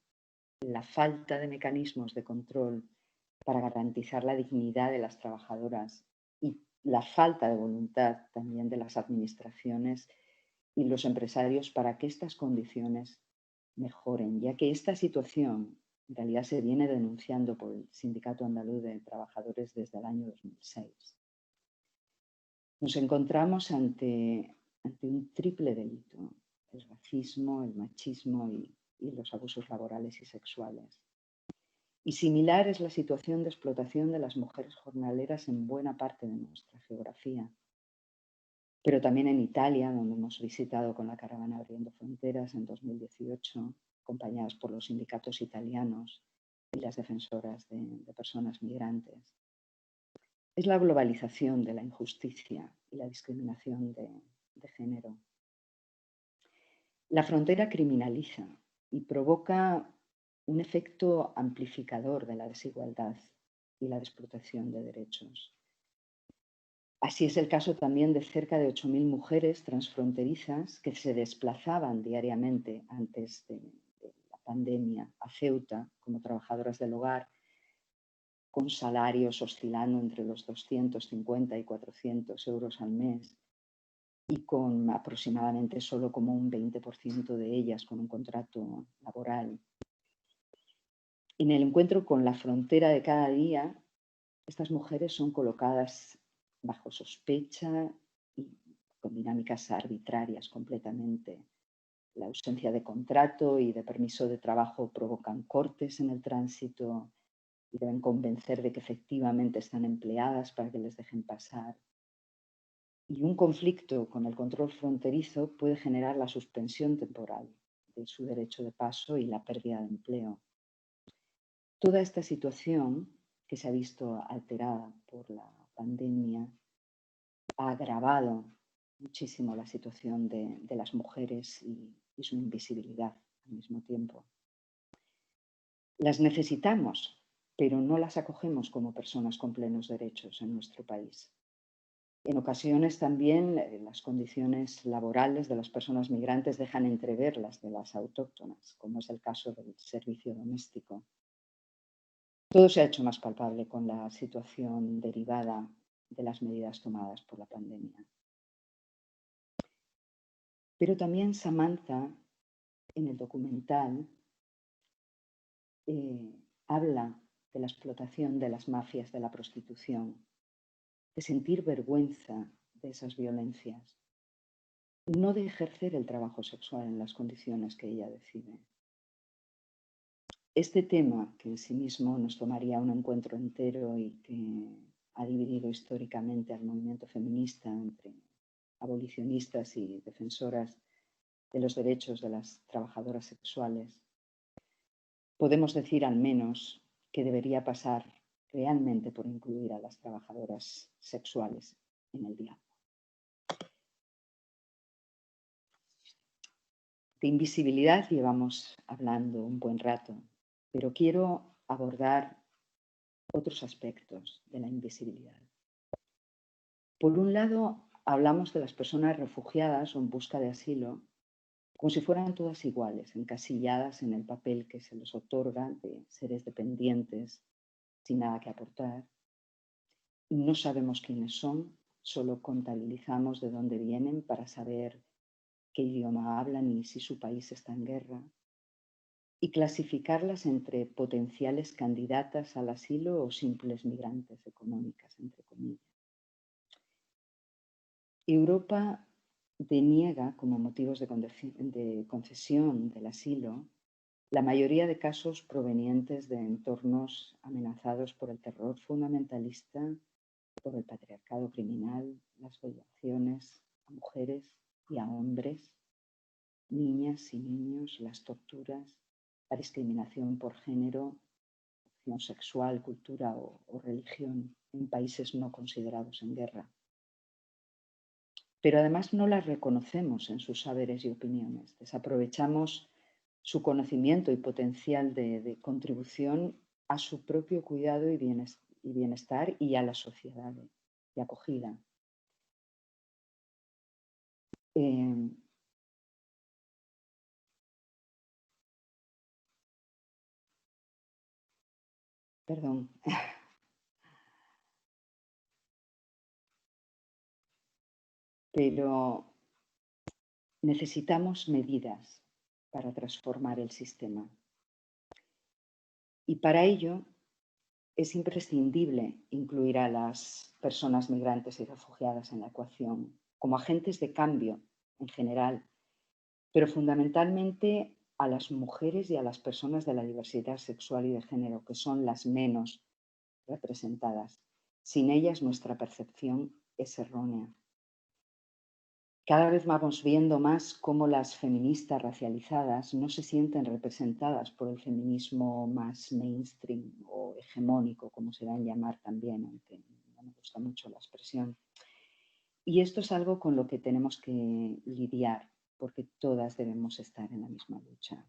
la falta de mecanismos de control para garantizar la dignidad de las trabajadoras y la falta de voluntad también de las administraciones y los empresarios para que estas condiciones mejoren, ya que esta situación en realidad se viene denunciando por el Sindicato Andaluz de Trabajadores desde el año 2006. Nos encontramos ante un triple delito: el racismo, el machismo y los abusos laborales y sexuales. Y similar es la situación de explotación de las mujeres jornaleras en buena parte de nuestra geografía. Pero también en Italia, donde hemos visitado con la caravana Abriendo Fronteras en 2018, acompañadas por los sindicatos italianos y las defensoras de personas migrantes. Es la globalización de la injusticia y la discriminación de género. La frontera criminaliza y provoca un efecto amplificador de la desigualdad y la desprotección de derechos. Así es el caso también de cerca de 8.000 mujeres transfronterizas que se desplazaban diariamente antes de la pandemia a Ceuta como trabajadoras del hogar, con salarios oscilando entre los 250 y 400 euros al mes y con aproximadamente solo como un 20% de ellas con un contrato laboral. En el encuentro con la frontera de cada día, estas mujeres son colocadas bajo sospecha y con dinámicas arbitrarias completamente. La ausencia de contrato y de permiso de trabajo provocan cortes en el tránsito y deben convencer de que efectivamente están empleadas para que les dejen pasar. Y un conflicto con el control fronterizo puede generar la suspensión temporal de su derecho de paso y la pérdida de empleo. Toda esta situación, que se ha visto alterada por la pandemia, ha agravado muchísimo la situación de las mujeres y su invisibilidad al mismo tiempo. Las necesitamos, pero no las acogemos como personas con plenos derechos en nuestro país. En ocasiones también las condiciones laborales de las personas migrantes dejan entrever las de las autóctonas, como es el caso del servicio doméstico. Todo se ha hecho más palpable con la situación derivada de las medidas tomadas por la pandemia. Pero también Samantha, en el documental, habla de la explotación de las mafias de la prostitución, de sentir vergüenza de esas violencias, no de ejercer el trabajo sexual en las condiciones que ella decide. Este tema, que en sí mismo nos tomaría un encuentro entero y que ha dividido históricamente al movimiento feminista entre abolicionistas y defensoras de los derechos de las trabajadoras sexuales, podemos decir al menos que debería pasar realmente por incluir a las trabajadoras sexuales en el diálogo. De invisibilidad llevamos hablando un buen rato, pero quiero abordar otros aspectos de la invisibilidad. Por un lado, hablamos de las personas refugiadas o en busca de asilo como si fueran todas iguales, encasilladas en el papel que se les otorga de seres dependientes sin nada que aportar. No sabemos quiénes son, solo contabilizamos de dónde vienen para saber qué idioma hablan y si su país está en guerra, y clasificarlas entre potenciales candidatas al asilo o simples migrantes económicas, entre comillas. Europa deniega como motivos de concesión del asilo la mayoría de casos provenientes de entornos amenazados por el terror fundamentalista, por el patriarcado criminal, las violaciones a mujeres y a hombres, niñas y niños, las torturas, la discriminación por género, opción sexual, cultura o religión en países no considerados en guerra. Pero además no las reconocemos en sus saberes y opiniones. Desaprovechamos su conocimiento y potencial de contribución a su propio cuidado y bienestar y a la sociedad de acogida. Perdón. Pero necesitamos medidas para transformar el sistema. Y para ello es imprescindible incluir a las personas migrantes y refugiadas en la ecuación como agentes de cambio en general, pero fundamentalmente a las mujeres y a las personas de la diversidad sexual y de género, que son las menos representadas. Sin ellas nuestra percepción es errónea. Cada vez vamos viendo más cómo las feministas racializadas no se sienten representadas por el feminismo más mainstream o hegemónico, como se da en llamar también, aunque no me gusta mucho la expresión. Y esto es algo con lo que tenemos que lidiar, porque todas debemos estar en la misma lucha.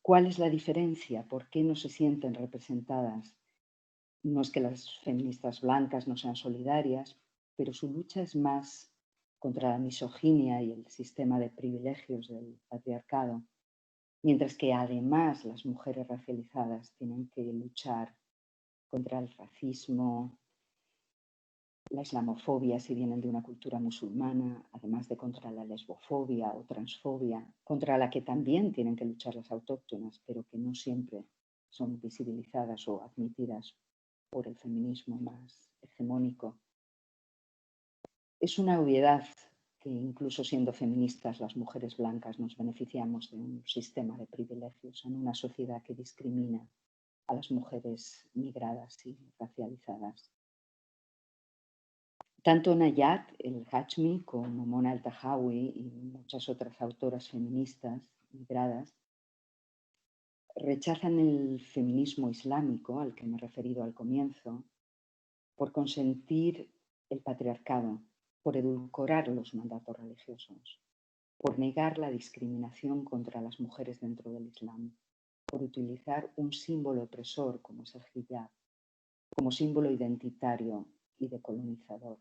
¿Cuál es la diferencia? ¿Por qué no se sienten representadas? No es que las feministas blancas no sean solidarias, pero su lucha es más contra la misoginia y el sistema de privilegios del patriarcado, mientras que además las mujeres racializadas tienen que luchar contra el racismo, la islamofobia si vienen de una cultura musulmana, además de contra la lesbofobia o transfobia, contra la que también tienen que luchar las autóctonas, pero que no siempre son visibilizadas o admitidas por el feminismo más hegemónico. Es una obviedad que incluso siendo feministas las mujeres blancas nos beneficiamos de un sistema de privilegios en una sociedad que discrimina a las mujeres migradas y racializadas. Tanto Nayat el-Hashmi como Mona el-Tahawi y muchas otras autoras feministas migradas rechazan el feminismo islámico al que me he referido al comienzo por consentir el patriarcado, por edulcorar los mandatos religiosos, por negar la discriminación contra las mujeres dentro del Islam, por utilizar un símbolo opresor como es el hijab, como símbolo identitario y decolonizador,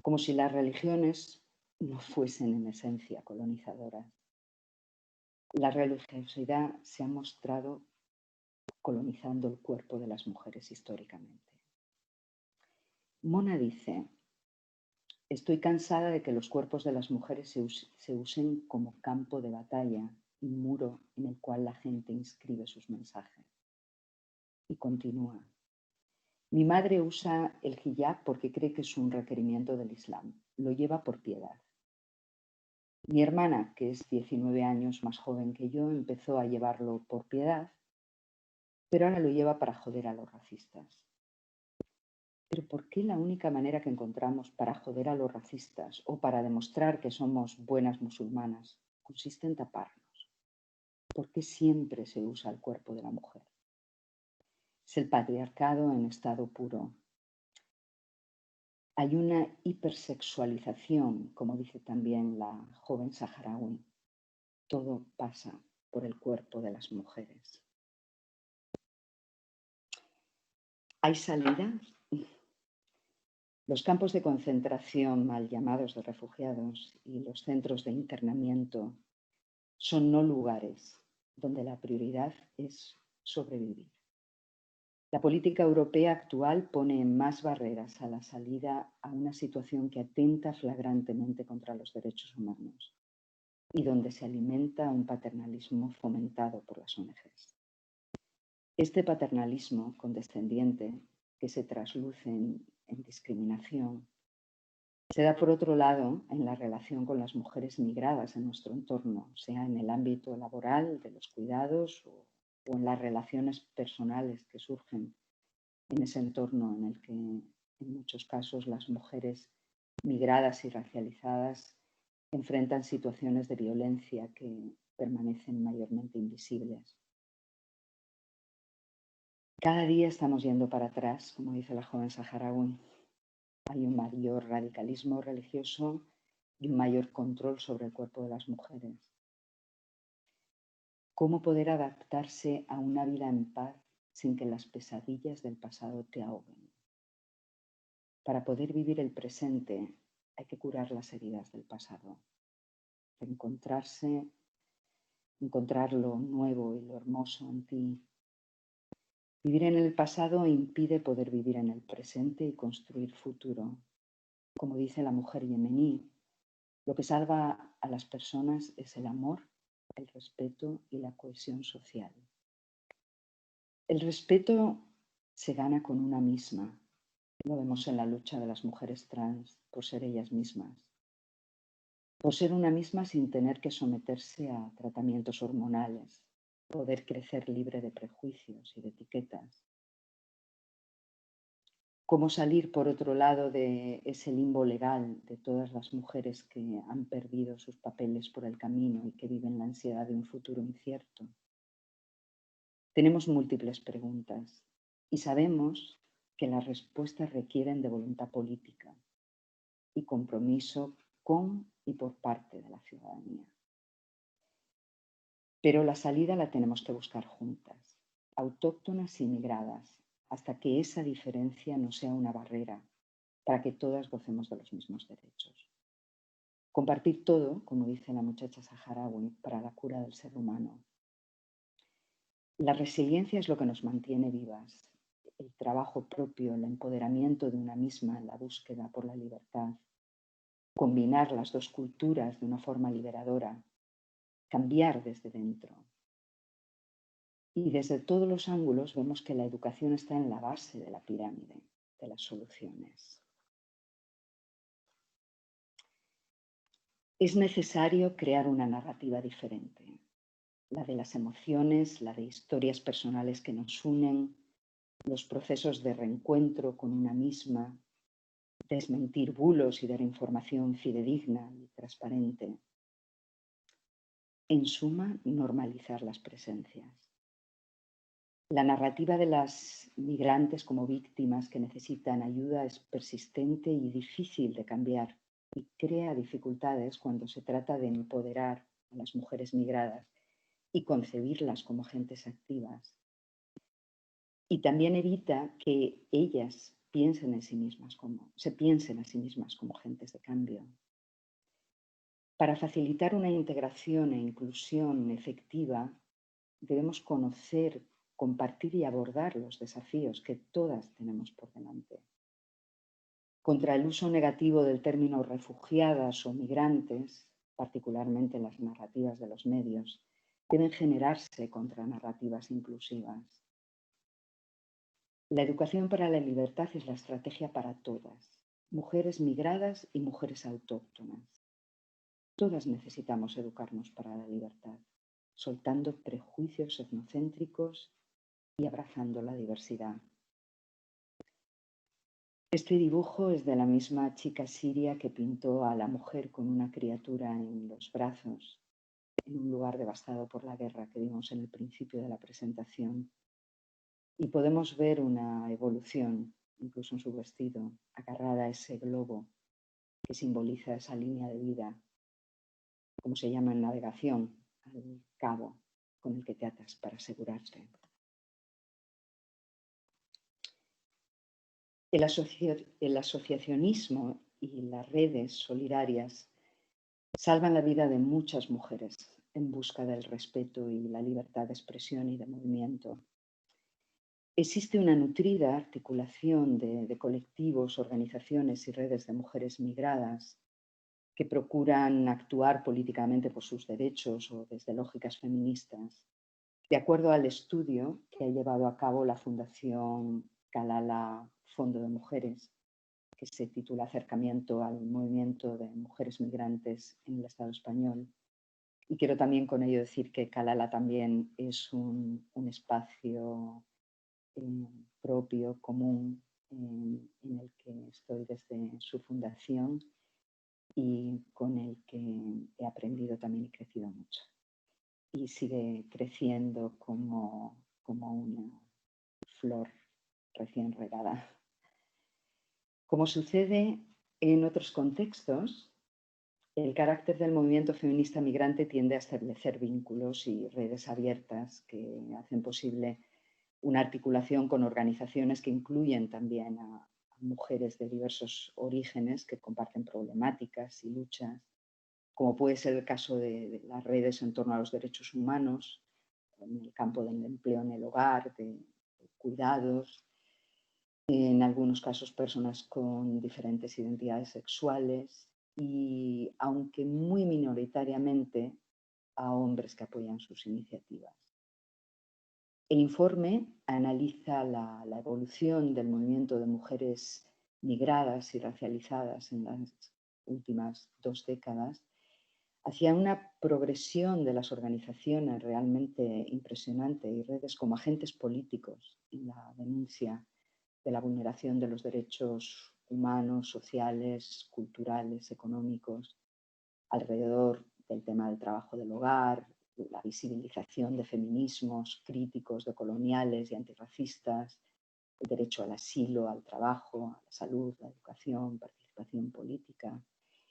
como si las religiones no fuesen en esencia colonizadoras. La religiosidad se ha mostrado colonizando el cuerpo de las mujeres históricamente. Mona dice: estoy cansada de que los cuerpos de las mujeres se usen como campo de batalla y muro en el cual la gente inscribe sus mensajes. Y continúa: mi madre usa el hijab porque cree que es un requerimiento del Islam. Lo lleva por piedad. Mi hermana, que es 19 años más joven que yo, empezó a llevarlo por piedad, pero ahora lo lleva para joder a los racistas. Pero ¿por qué la única manera que encontramos para joder a los racistas o para demostrar que somos buenas musulmanas consiste en taparnos? ¿Por qué siempre se usa el cuerpo de la mujer? Es el patriarcado en estado puro. Hay una hipersexualización, como dice también la joven saharaui. Todo pasa por el cuerpo de las mujeres. ¿Hay salida? Los campos de concentración, mal llamados de refugiados, y los centros de internamiento son no lugares donde la prioridad es sobrevivir. La política europea actual pone más barreras a la salida a una situación que atenta flagrantemente contra los derechos humanos y donde se alimenta un paternalismo fomentado por las ONGs. Este paternalismo condescendiente, que se trasluce en discriminación, se da por otro lado en la relación con las mujeres migradas en nuestro entorno, sea en el ámbito laboral, de los cuidados o en las relaciones personales que surgen en ese entorno en el que en muchos casos las mujeres migradas y racializadas enfrentan situaciones de violencia que permanecen mayormente invisibles. Cada día estamos yendo para atrás, como dice la joven saharaui. Hay un mayor radicalismo religioso y un mayor control sobre el cuerpo de las mujeres. ¿Cómo poder adaptarse a una vida en paz sin que las pesadillas del pasado te ahoguen? Para poder vivir el presente hay que curar las heridas del pasado, encontrar lo nuevo y lo hermoso en ti. Vivir en el pasado impide poder vivir en el presente y construir futuro. Como dice la mujer yemení, lo que salva a las personas es el amor, el respeto y la cohesión social. El respeto se gana con una misma. Lo vemos en la lucha de las mujeres trans por ser ellas mismas. por ser una misma sin tener que someterse a tratamientos hormonales, poder crecer libre de prejuicios y de etiquetas. Cómo salir, por otro lado, de ese limbo legal de todas las mujeres que han perdido sus papeles por el camino y que viven la ansiedad de un futuro incierto. Tenemos múltiples preguntas y sabemos que las respuestas requieren de voluntad política y compromiso con y por parte de la ciudadanía. Pero la salida la tenemos que buscar juntas, autóctonas y migradas, hasta que esa diferencia no sea una barrera para que todas gocemos de los mismos derechos. Compartir todo, como dice la muchacha saharaui, para la cura del ser humano. La resiliencia es lo que nos mantiene vivas. El trabajo propio, el empoderamiento de una misma en la búsqueda por la libertad. Combinar las dos culturas de una forma liberadora. Cambiar desde dentro. Y desde todos los ángulos vemos que la educación está en la base de la pirámide de las soluciones. Es necesario crear una narrativa diferente, la de las emociones, la de historias personales que nos unen, los procesos de reencuentro con una misma, desmentir bulos y dar información fidedigna y transparente. En suma, normalizar las presencias. La narrativa de las migrantes como víctimas que necesitan ayuda es persistente y difícil de cambiar y crea dificultades cuando se trata de empoderar a las mujeres migradas y concebirlas como agentes activas. Y también evita que ellas piensen en sí mismas se piensen a sí mismas como agentes de cambio. Para facilitar una integración e inclusión efectiva, debemos conocer, compartir y abordar los desafíos que todas tenemos por delante. Contra el uso negativo del término refugiadas o migrantes, particularmente en las narrativas de los medios, deben generarse contranarrativas inclusivas. La educación para la libertad es la estrategia para todas, mujeres migradas y mujeres autóctonas. Todas necesitamos educarnos para la libertad, soltando prejuicios etnocéntricos y abrazando la diversidad. Este dibujo es de la misma chica siria que pintó a la mujer con una criatura en los brazos en un lugar devastado por la guerra que vimos en el principio de la presentación. Y podemos ver una evolución, incluso en su vestido, agarrada a ese globo que simboliza esa línea de vida, como se llama en navegación, al cabo con el que te atas para asegurarte. El asociacionismo y las redes solidarias salvan la vida de muchas mujeres en busca del respeto y la libertad de expresión y de movimiento. Existe una nutrida articulación de colectivos, organizaciones y redes de mujeres migradas que procuran actuar políticamente por sus derechos o desde lógicas feministas. De acuerdo al estudio que ha llevado a cabo la Fundación Kalala Fondo de Mujeres, que se titula Acercamiento al movimiento de mujeres migrantes en el Estado español. Y quiero también con ello decir que Kalala también es un espacio propio, común, en el que estoy desde su fundación y con el que he aprendido también y crecido mucho. Y sigue creciendo como una flor recién regada. Como sucede en otros contextos, el carácter del movimiento feminista migrante tiende a establecer vínculos y redes abiertas que hacen posible una articulación con organizaciones que incluyen también a mujeres de diversos orígenes que comparten problemáticas y luchas, como puede ser el caso de las redes en torno a los derechos humanos, en el campo del empleo en el hogar, de cuidados, en algunos casos personas con diferentes identidades sexuales y, aunque muy minoritariamente, a hombres que apoyan sus iniciativas. El informe analiza la evolución del movimiento de mujeres migradas y racializadas en las últimas 2 décadas hacia una progresión de las organizaciones realmente impresionante y redes como agentes políticos en la denuncia de la vulneración de los derechos humanos, sociales, culturales, económicos, alrededor del tema del trabajo del hogar, la visibilización de feminismos críticos, decoloniales y antirracistas, el derecho al asilo, al trabajo, a la salud, la educación, participación política,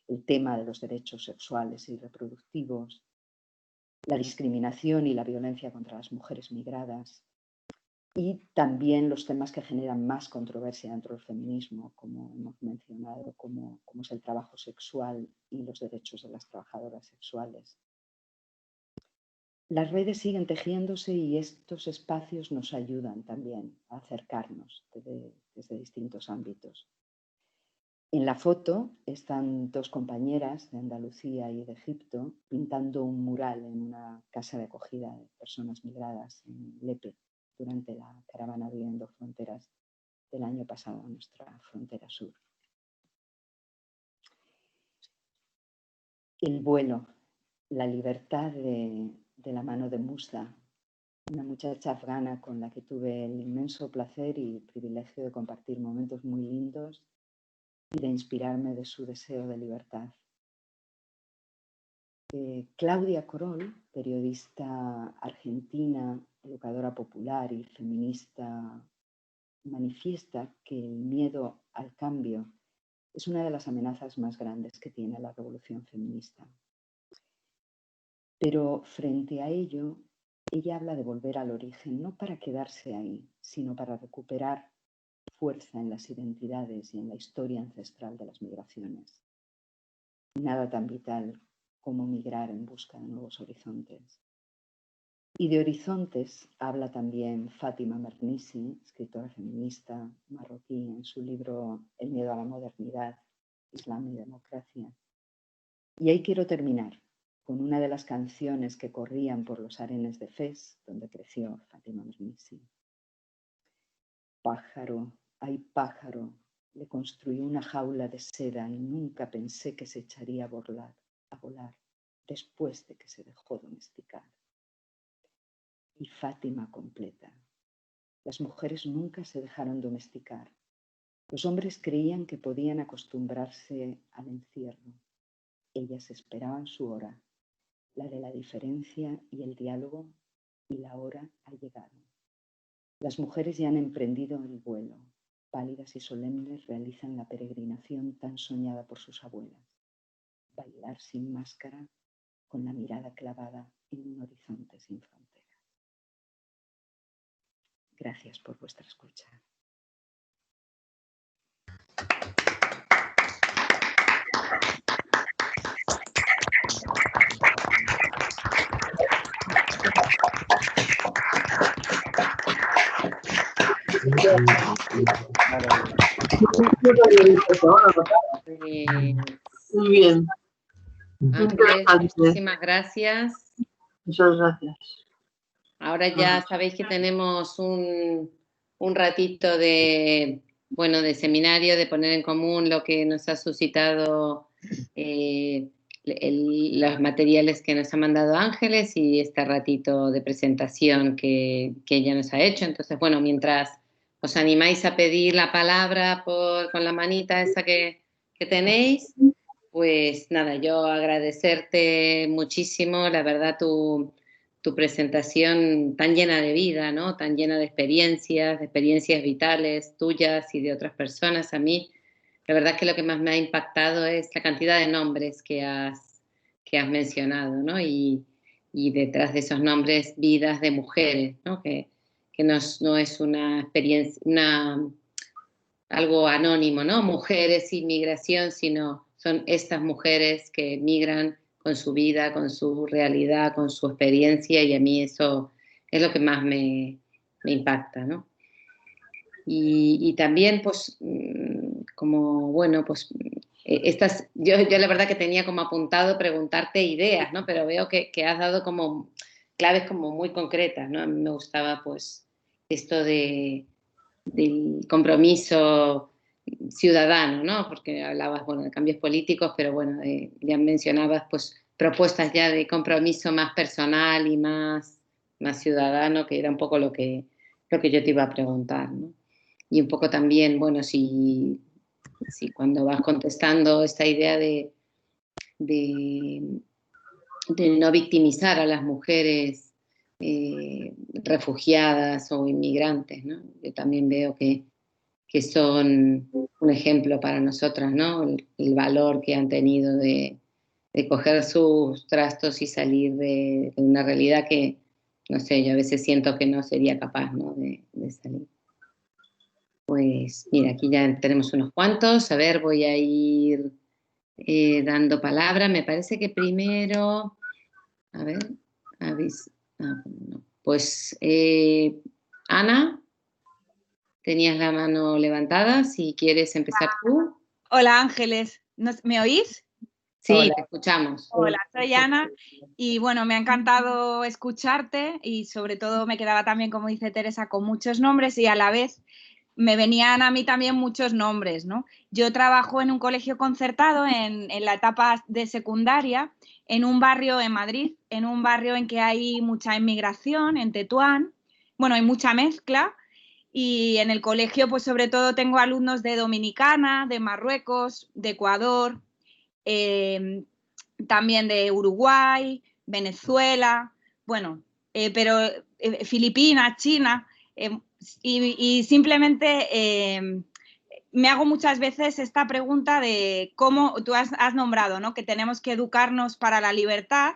el tema de los derechos sexuales y reproductivos, la discriminación y la violencia contra las mujeres migradas y también los temas que generan más controversia dentro del feminismo, como hemos mencionado, como es el trabajo sexual y los derechos de las trabajadoras sexuales. Las redes siguen tejiéndose y estos espacios nos ayudan también a acercarnos desde distintos ámbitos. En la foto están dos compañeras de Andalucía y de Egipto pintando un mural en una casa de acogida de personas migradas en Lepe durante la caravana Viviendo Fronteras del año pasado a nuestra frontera sur. El vuelo, la libertad de la mano de Musa, una muchacha afgana con la que tuve el inmenso placer y privilegio de compartir momentos muy lindos y de inspirarme de su deseo de libertad. Claudia Corol, periodista argentina, educadora popular y feminista, manifiesta que el miedo al cambio es una de las amenazas más grandes que tiene la revolución feminista. Pero frente a ello, ella habla de volver al origen, no para quedarse ahí, sino para recuperar fuerza en las identidades y en la historia ancestral de las migraciones. Nada tan vital como migrar en busca de nuevos horizontes. Y de horizontes habla también Fátima Mernissi, escritora feminista marroquí, en su libro El miedo a la modernidad, Islam y democracia. Y ahí quiero terminar con una de las canciones que corrían por los arenes de Fez, donde creció Fátima Mernissi. Pájaro, ay pájaro, le construí una jaula de seda y nunca pensé que se echaría a volar después de que se dejó domesticar. Y Fátima completa. Las mujeres nunca se dejaron domesticar. Los hombres creían que podían acostumbrarse al encierro. Ellas esperaban su hora, la de la diferencia y el diálogo, y la hora ha llegado. Las mujeres ya han emprendido el vuelo. Pálidas y solemnes realizan la peregrinación tan soñada por sus abuelas. Bailar sin máscara, con la mirada clavada en un horizonte sin fronteras. Gracias por vuestra escucha. Muy bien. Ángeles, muchísimas gracias. Muchas gracias. Ahora ya sabéis que tenemos un ratito de seminario, de poner en común lo que nos ha suscitado los materiales que nos ha mandado Ángeles y este ratito de presentación que ella nos ha hecho. Entonces, bueno, mientras os animáis a pedir la palabra con la manita esa que tenéis, pues nada, yo agradecerte muchísimo, la verdad, tu presentación tan llena de vida, ¿no? Tan llena de experiencias vitales tuyas y de otras personas. A mí, la verdad es que lo que más me ha impactado es la cantidad de nombres que has mencionado, ¿no? Y detrás de esos nombres, vidas de mujeres, ¿no? Que no es una experiencia, algo anónimo, ¿no? Mujeres sin migración, sino son estas mujeres que migran con su vida, con su realidad, con su experiencia, y a mí eso es lo que más me impacta, ¿no? Y también, pues, como, bueno, pues, yo la verdad que tenía como apuntado preguntarte ideas, ¿no? Pero veo que has dado como claves como muy concretas, ¿no? A mí me gustaba, pues, esto del compromiso ciudadano, ¿no? Porque hablabas, bueno, de cambios políticos, pero bueno, ya mencionabas, pues, propuestas ya de compromiso más personal y más ciudadano, que era un poco lo que yo te iba a preguntar, ¿no? Y un poco también, bueno, si cuando vas contestando esta idea de no victimizar a las mujeres refugiadas o inmigrantes, ¿no? Yo también veo que son un ejemplo para nosotras, ¿no? El valor que han tenido de coger sus trastos y salir de una realidad que, no sé, yo a veces siento que no sería capaz, ¿no? de salir. Pues mira, aquí ya tenemos unos cuantos. A ver, voy a ir dando palabra. Me parece que primero, a ver, no. Pues Ana, tenías la mano levantada, si quieres empezar tú. Hola Ángeles, ¿me oís? Sí, Hola. te escuchamos. Hola, soy Ana y bueno, me ha encantado escucharte y sobre todo me quedaba también, como dice Teresa, con muchos nombres y a la vez me venían a mí también muchos nombres, ¿no? Yo trabajo en un colegio concertado en la etapa de secundaria, en un barrio en Madrid, en un barrio en que hay mucha inmigración, en Tetuán, bueno, hay mucha mezcla y en el colegio pues sobre todo tengo alumnos de Dominicana, de Marruecos, de Ecuador, también de Uruguay, Venezuela, bueno, pero Filipinas, China, y simplemente me hago muchas veces esta pregunta de cómo tú has nombrado, ¿no? Que tenemos que educarnos para la libertad.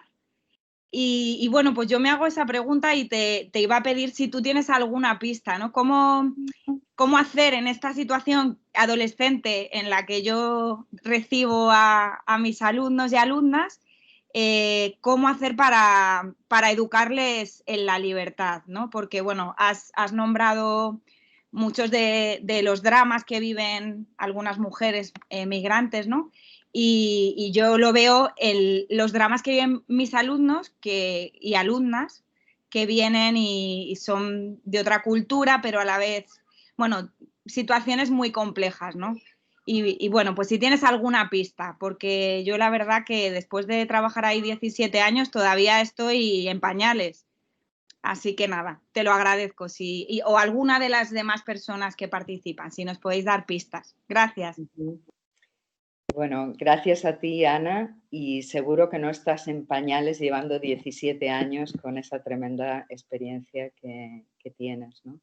Y bueno, pues yo me hago esa pregunta y te iba a pedir si tú tienes alguna pista, ¿no? ¿Cómo hacer en esta situación adolescente en la que yo recibo a mis alumnos y alumnas, cómo hacer para educarles en la libertad, ¿no? Porque, bueno, has nombrado muchos de los dramas que viven algunas mujeres migrantes, ¿no? Y yo lo veo en los dramas que viven mis alumnos y alumnas que vienen y son de otra cultura, pero a la vez, bueno, situaciones muy complejas, ¿no? Y bueno, pues si tienes alguna pista, porque yo la verdad que después de trabajar ahí 17 años todavía estoy en pañales. Así que nada, te lo agradezco. O alguna de las demás personas que participan, si nos podéis dar pistas. Gracias. Bueno, gracias a ti, Ana, y seguro que no estás en pañales llevando 17 años con esa tremenda experiencia que tienes, ¿no?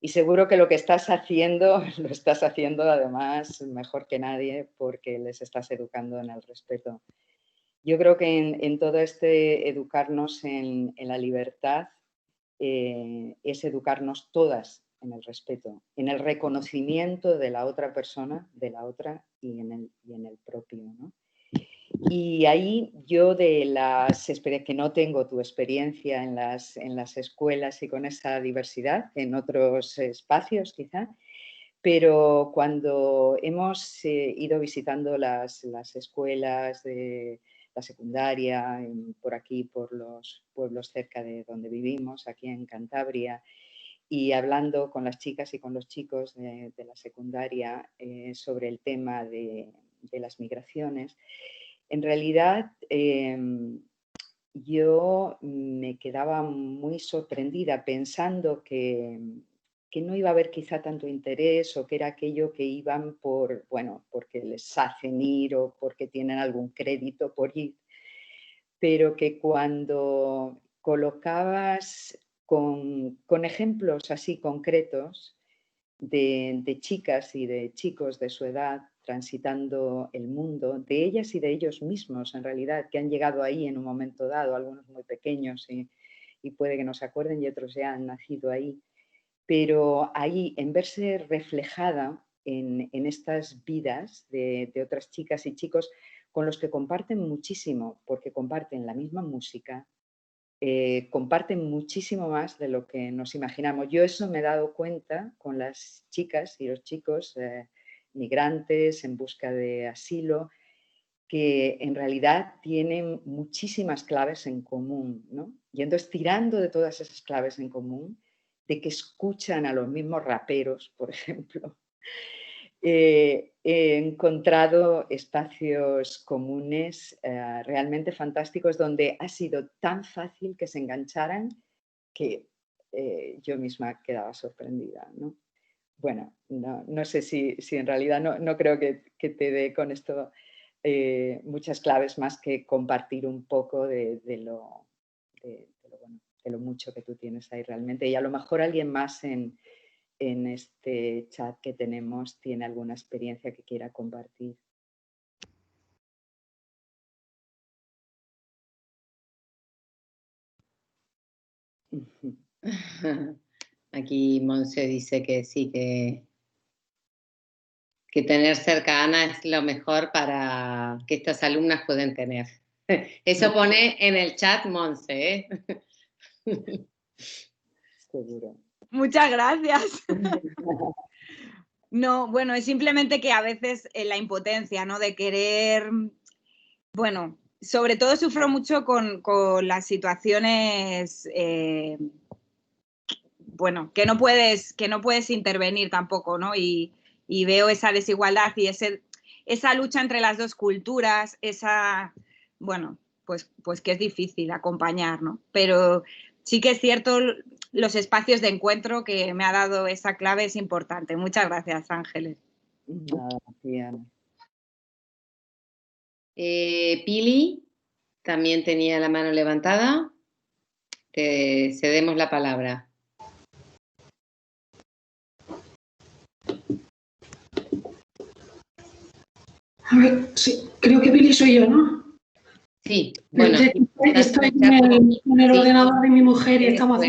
Y seguro que lo que estás haciendo, lo estás haciendo además mejor que nadie porque les estás educando en el respeto. Yo creo que en todo este educarnos en la libertad es educarnos todas en el respeto, en el reconocimiento de la otra persona, de la otra y en el propio, ¿no? Y ahí yo que no tengo tu experiencia en las escuelas y con esa diversidad, en otros espacios quizá, pero cuando hemos ido visitando las escuelas de la secundaria, por aquí, por los pueblos cerca de donde vivimos, aquí en Cantabria, y hablando con las chicas y con los chicos de la secundaria sobre el tema de las migraciones, en realidad yo me quedaba muy sorprendida pensando que no iba a haber quizá tanto interés o que era aquello que iban porque les hacen ir o porque tienen algún crédito por ir, pero que cuando colocabas con ejemplos así concretos de chicas y de chicos de su edad transitando el mundo, de ellas y de ellos mismos en realidad, que han llegado ahí en un momento dado, algunos muy pequeños y puede que no se acuerden y otros ya han nacido ahí, pero ahí en verse reflejada en estas vidas de otras chicas y chicos con los que comparten muchísimo, porque comparten la misma música, comparten muchísimo más de lo que nos imaginamos. Yo eso me he dado cuenta con las chicas y los chicos migrantes en busca de asilo, que en realidad tienen muchísimas claves en común, ¿no? Y entonces tirando de todas esas claves en común, de que escuchan a los mismos raperos, por ejemplo, he encontrado espacios comunes realmente fantásticos donde ha sido tan fácil que se engancharan que yo misma quedaba sorprendida, ¿no? Bueno, no sé si en realidad no creo que te dé con esto muchas claves más que compartir un poco de lo mucho que tú tienes ahí realmente. Y a lo mejor alguien más en este chat que tenemos tiene alguna experiencia que quiera compartir. Aquí Monse dice que sí, que tener cerca a Ana es lo mejor para que estas alumnas pueden tener. Eso pone en el chat Monse, ¿eh? Seguro. Muchas gracias. No, bueno, es simplemente que a veces la impotencia, ¿no? De querer, bueno, sobre todo sufro mucho con las situaciones, bueno, que no puedes intervenir tampoco, ¿no? Y veo esa desigualdad y esa lucha entre las dos culturas, bueno, pues que es difícil acompañar, ¿no? Pero sí que es cierto, los espacios de encuentro que me ha dado esa clave es importante. Muchas gracias, Ángeles. Nada, Ana. Pili también tenía la mano levantada. Te cedemos la palabra. A ver, sí, creo que Pili soy yo, ¿no? Sí, bueno. Estoy en el ordenador de mi mujer y estamos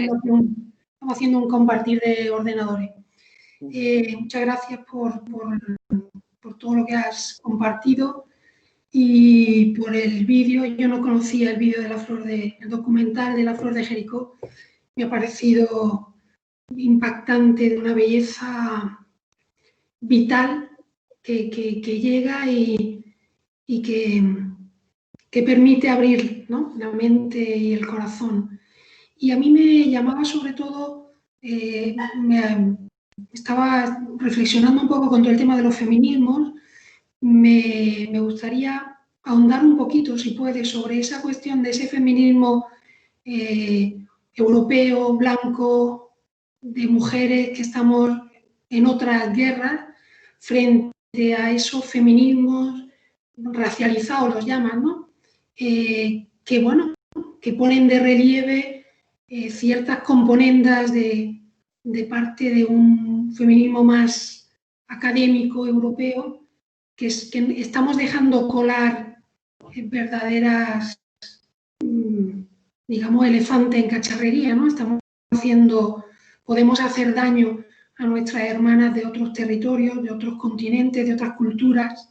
haciendo un compartir de ordenadores. Muchas gracias por todo lo que has compartido y por el vídeo. Yo no conocía el vídeo de el documental de la Flor de Jericó. Me ha parecido impactante, de una belleza vital que llega y que permite abrir, ¿no?, la mente y el corazón. Y a mí me llamaba sobre todo, estaba reflexionando un poco con todo el tema de los feminismos. Me gustaría ahondar un poquito, si puede, sobre esa cuestión de ese feminismo europeo, blanco, de mujeres que estamos en otras guerras, frente a esos feminismos racializados, los llaman, ¿no? Que, bueno, que ponen de relieve ciertas componendas de parte de un feminismo más académico europeo, que estamos dejando colar verdaderas, digamos, elefante en cacharrería, ¿no? Podemos hacer daño a nuestras hermanas de otros territorios, de otros continentes, de otras culturas,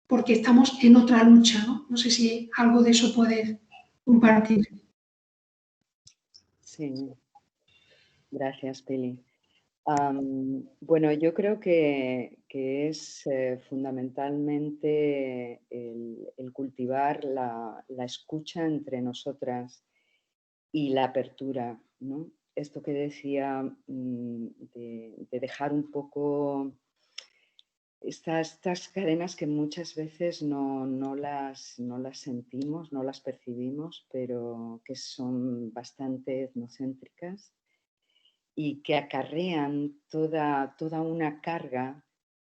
porque estamos en otra lucha, ¿no? No sé si algo de eso puedes compartir. Sí, gracias, Pili. Bueno, yo creo que es fundamentalmente el cultivar la escucha entre nosotras y la apertura, ¿no? Esto que decía de dejar un poco estas cadenas que muchas veces no las sentimos, no las percibimos, pero que son bastante etnocéntricas y que acarrean toda una carga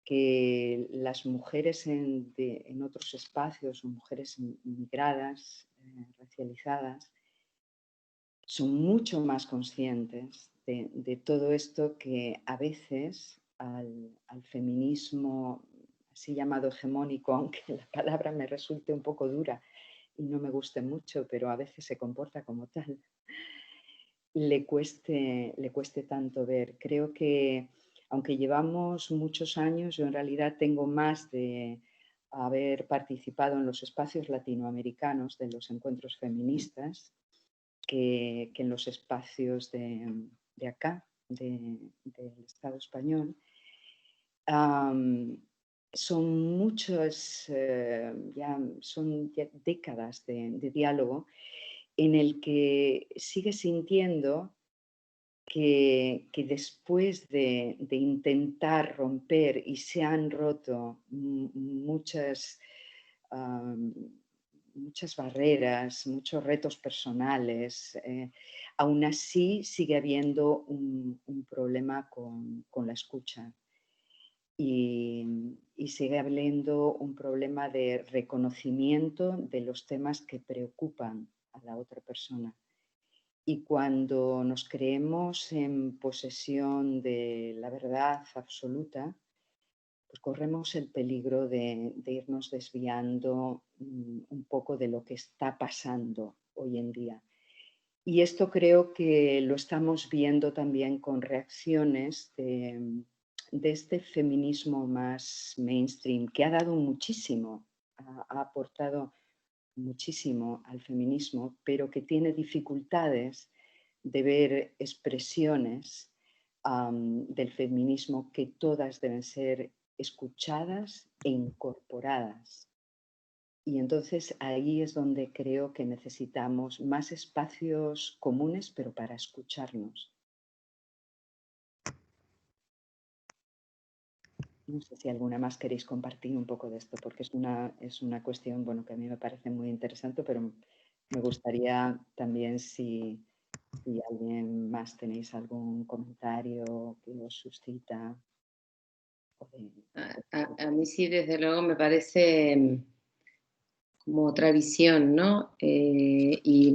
que las mujeres en otros espacios o mujeres migradas, racializadas, son mucho más conscientes de todo esto que a veces al feminismo así llamado hegemónico, aunque la palabra me resulte un poco dura y no me guste mucho, pero a veces se comporta como tal, le cueste tanto ver. Creo que aunque llevamos muchos años, yo en realidad tengo más de haber participado en los espacios latinoamericanos de los encuentros feministas que en los espacios de acá, del Estado español. Son muchos, son décadas de diálogo en el que sigue sintiendo que después de intentar romper, y se han roto muchas barreras, muchos retos personales, aún así sigue habiendo un problema con la escucha. Y sigue habiendo un problema de reconocimiento de los temas que preocupan a la otra persona. Y cuando nos creemos en posesión de la verdad absoluta, pues corremos el peligro de irnos desviando un poco de lo que está pasando hoy en día. Y esto creo que lo estamos viendo también con reacciones de este feminismo más mainstream, que ha dado muchísimo, ha aportado muchísimo al feminismo, pero que tiene dificultades de ver expresiones del feminismo que todas deben ser escuchadas e incorporadas. Y entonces ahí es donde creo que necesitamos más espacios comunes, pero para escucharnos. No sé si alguna más queréis compartir un poco de esto, porque es una cuestión, bueno, que a mí me parece muy interesante, pero me gustaría también si alguien más tenéis algún comentario que os suscita. A mí sí, desde luego, me parece como otra visión, ¿no? Y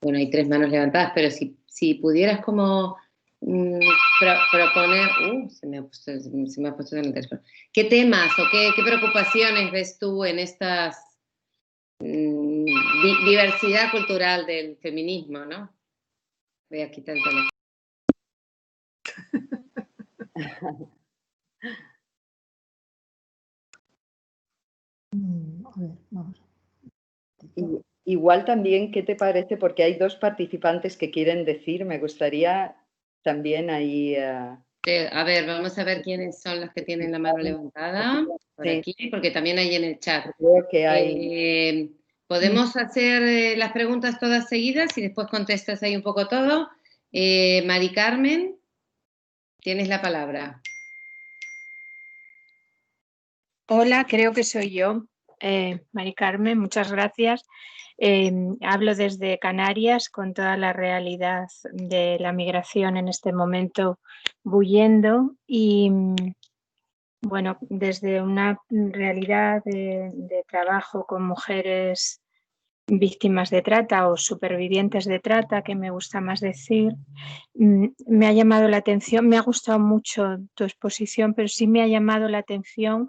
bueno, hay 3 manos levantadas, pero si pudieras como proponer, se me ha puesto en el teléfono. ¿Qué temas o qué preocupaciones ves tú en esta diversidad cultural del feminismo, ¿no? Voy a quitar el teléfono. A ver, vamos. Igual también, ¿qué te parece? Porque hay 2 participantes que quieren decir, me gustaría también ahí... A ver, vamos a ver quiénes son las que tienen la mano levantada por aquí, porque también hay en el chat. Creo que hay... Podemos hacer las preguntas todas seguidas y después contestas ahí un poco todo. Mari Carmen, tienes la palabra. Hola, creo que soy yo, Mari Carmen, muchas gracias. Hablo desde Canarias con toda la realidad de la migración en este momento bullendo y bueno, desde una realidad de trabajo con mujeres víctimas de trata o supervivientes de trata, que me gusta más decir, me ha llamado la atención, me ha gustado mucho tu exposición, pero sí me ha llamado la atención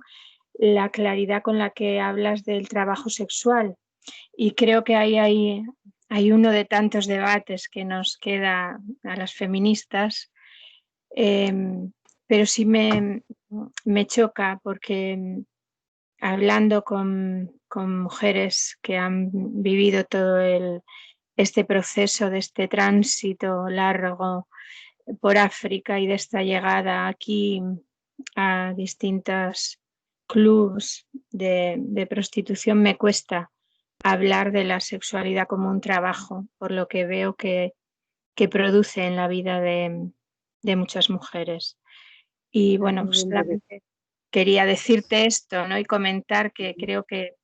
la claridad con la que hablas del trabajo sexual. Y creo que hay uno de tantos debates que nos queda a las feministas, pero sí me choca porque hablando con mujeres que han vivido todo este proceso de este tránsito largo por África y de esta llegada aquí a distintos clubs de prostitución, me cuesta hablar de la sexualidad como un trabajo, por lo que veo que produce en la vida de muchas mujeres. Y bueno, pues solamente quería decirte esto, ¿no? Y comentar que creo que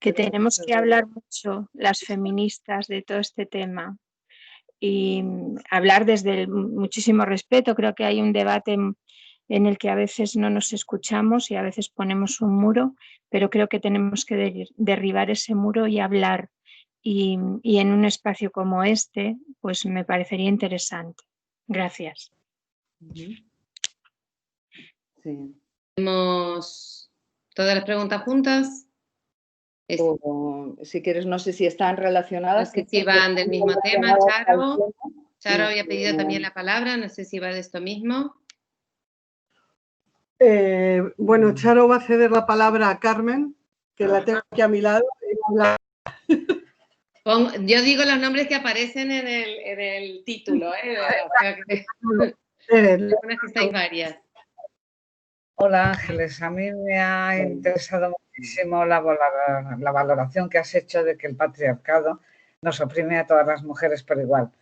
tenemos que hablar mucho las feministas de todo este tema y hablar desde el muchísimo respeto. Creo que hay un debate en el que a veces no nos escuchamos y a veces ponemos un muro, pero creo que tenemos que derribar ese muro y hablar. Y en un espacio como este, pues me parecería interesante. Gracias. Sí. ¿Tenemos todas las preguntas juntas? O, si quieres, no sé si están relacionadas. No sé si van del mismo tema, Charo. Charo había pedido también la palabra, no sé si va de esto mismo. Bueno, Charo va a ceder la palabra a Carmen, que la tengo aquí a mi lado. Yo digo los nombres que aparecen en el título, algunas que estáis varias. Hola Ángeles, a mí me ha interesado muchísimo la valoración que has hecho de que el patriarcado nos oprime a todas las mujeres por igual.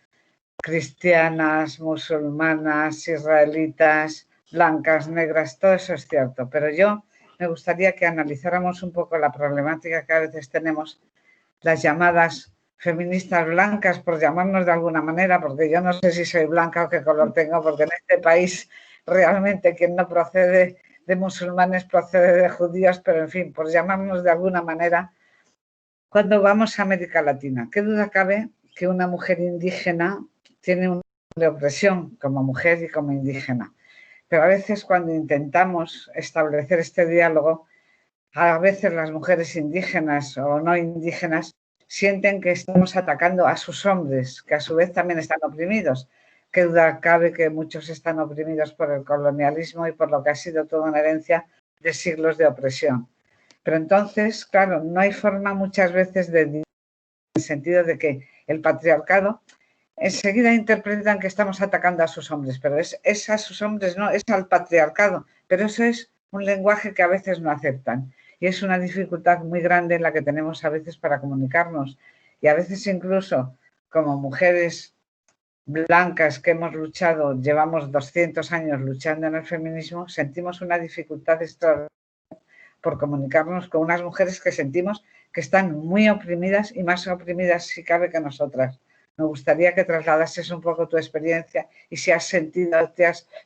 cristianas, musulmanas, israelitas, blancas, negras, todo eso es cierto, pero yo me gustaría que analizáramos un poco la problemática que a veces tenemos las llamadas feministas blancas, por llamarnos de alguna manera, porque yo no sé si soy blanca o qué color tengo, porque en este país realmente quien no procede de musulmanes procede de judíos, pero en fin, por llamarnos de alguna manera, cuando vamos a América Latina, ¿qué duda cabe que una mujer indígena tiene una opresión como mujer y como indígena? Pero a veces cuando intentamos establecer este diálogo, a veces las mujeres indígenas o no indígenas sienten que estamos atacando a sus hombres, que a su vez también están oprimidos. Qué duda cabe que muchos están oprimidos por el colonialismo y por lo que ha sido toda una herencia de siglos de opresión. Pero entonces, claro, no hay forma muchas veces en el sentido de que el patriarcado enseguida interpretan que estamos atacando a sus hombres, pero es a sus hombres, no, es al patriarcado. Pero eso es un lenguaje que a veces no aceptan. Y es una dificultad muy grande en la que tenemos a veces para comunicarnos. Y a veces incluso como mujeres blancas que hemos luchado, llevamos 200 años luchando en el feminismo, sentimos una dificultad extraordinaria por comunicarnos con unas mujeres que sentimos que están muy oprimidas y más oprimidas si cabe que nosotras. Me gustaría que trasladases un poco tu experiencia y si has sentido,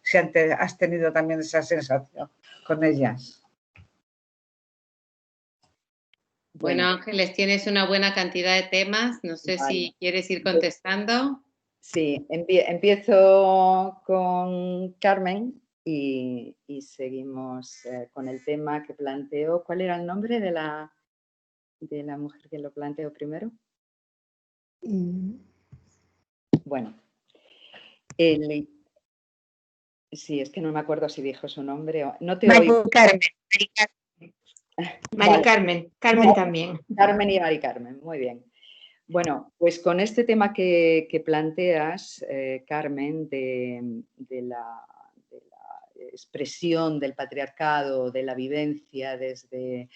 si has tenido también esa sensación con ellas. Bueno, Ángeles, tienes una buena cantidad de temas. No sé si quieres ir contestando. Sí, empiezo con Carmen y seguimos con el tema que planteó. ¿Cuál era el nombre de la mujer que lo planteó primero? Bueno, sí, es que no me acuerdo si dijo su nombre o no te oigo. Mari Carmen, Carmen también. Carmen y Mari Carmen, muy bien. Bueno, pues con este tema que planteas, Carmen, de la expresión del patriarcado, de la vivencia desde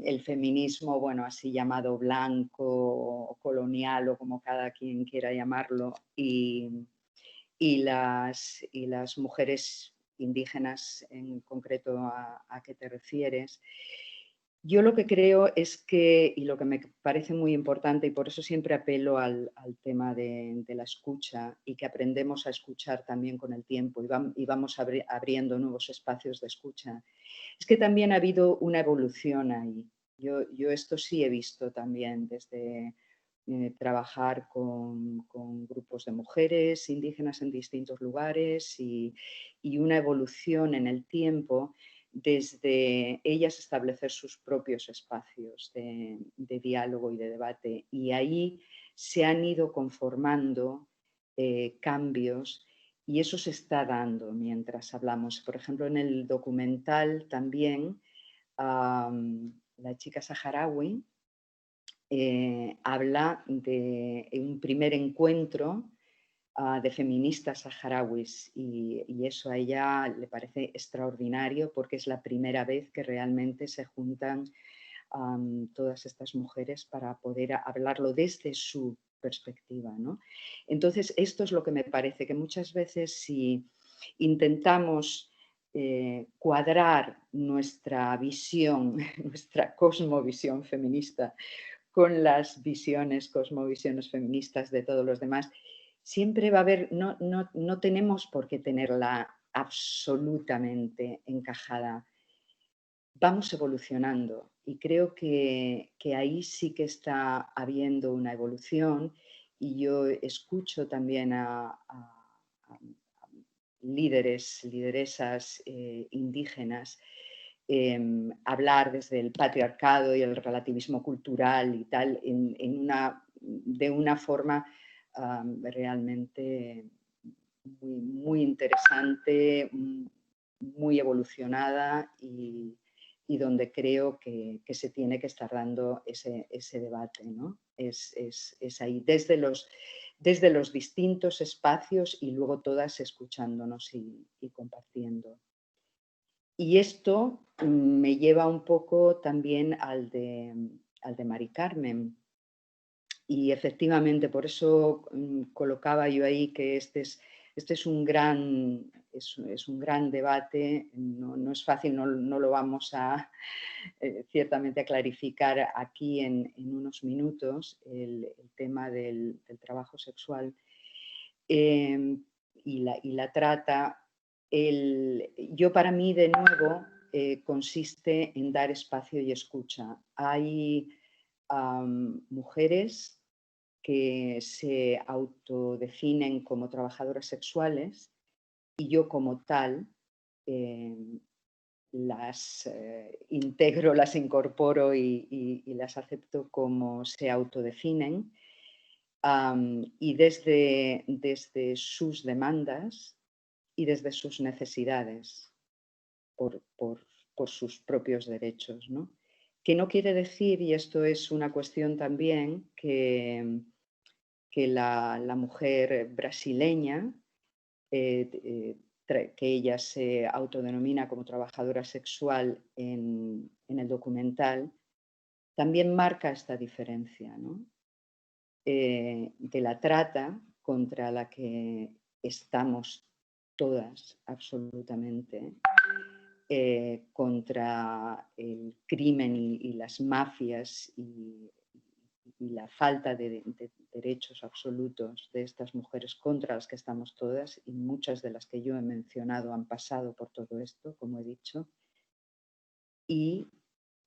el feminismo, bueno, así llamado blanco o colonial o como cada quien quiera llamarlo, y las mujeres indígenas en concreto a qué te refieres. Yo lo que creo es que, y lo que me parece muy importante, y por eso siempre apelo al tema de la escucha y que aprendemos a escuchar también con el tiempo y vamos abriendo nuevos espacios de escucha, es que también ha habido una evolución ahí. Yo esto sí he visto también desde trabajar con grupos de mujeres indígenas en distintos lugares y una evolución en el tiempo desde ellas establecer sus propios espacios de diálogo y de debate. Y ahí se han ido conformando cambios y eso se está dando mientras hablamos. Por ejemplo, en el documental también la chica saharaui habla de un primer encuentro de feministas saharauis y eso a ella le parece extraordinario porque es la primera vez que realmente se juntan todas estas mujeres para poder hablarlo desde su perspectiva, ¿no? Entonces, esto es lo que me parece, que muchas veces si intentamos cuadrar nuestra visión, nuestra cosmovisión feminista con las cosmovisiones feministas de todos los demás, siempre va a haber, no tenemos por qué tenerla absolutamente encajada. Vamos evolucionando y creo que ahí sí que está habiendo una evolución y yo escucho también a lideresas indígenas hablar desde el patriarcado y el relativismo cultural y tal de una forma realmente muy, muy interesante, muy evolucionada y donde creo que se tiene que estar dando ese debate, ¿no? Es ahí, desde los distintos espacios y luego todas escuchándonos y compartiendo. Y esto me lleva un poco también al de Mari Carmen. Y efectivamente, por eso colocaba yo ahí que este es un gran debate, no es fácil, no lo vamos a ciertamente a clarificar aquí en unos minutos, el tema del trabajo sexual y la trata. Yo para mí, de nuevo, consiste en dar espacio y escucha. Hay mujeres que se autodefinen como trabajadoras sexuales y yo como tal las integro, las incorporo y las acepto como se autodefinen y desde sus demandas y desde sus necesidades por sus propios derechos, ¿no? Que no quiere decir, y esto es una cuestión también, que la mujer brasileña, que ella se autodenomina como trabajadora sexual en el documental, también marca esta diferencia, ¿no? De la trata contra la que estamos todas absolutamente, contra el crimen y las mafias y la falta de derechos absolutos de estas mujeres contra las que estamos todas, y muchas de las que yo he mencionado han pasado por todo esto, como he dicho, y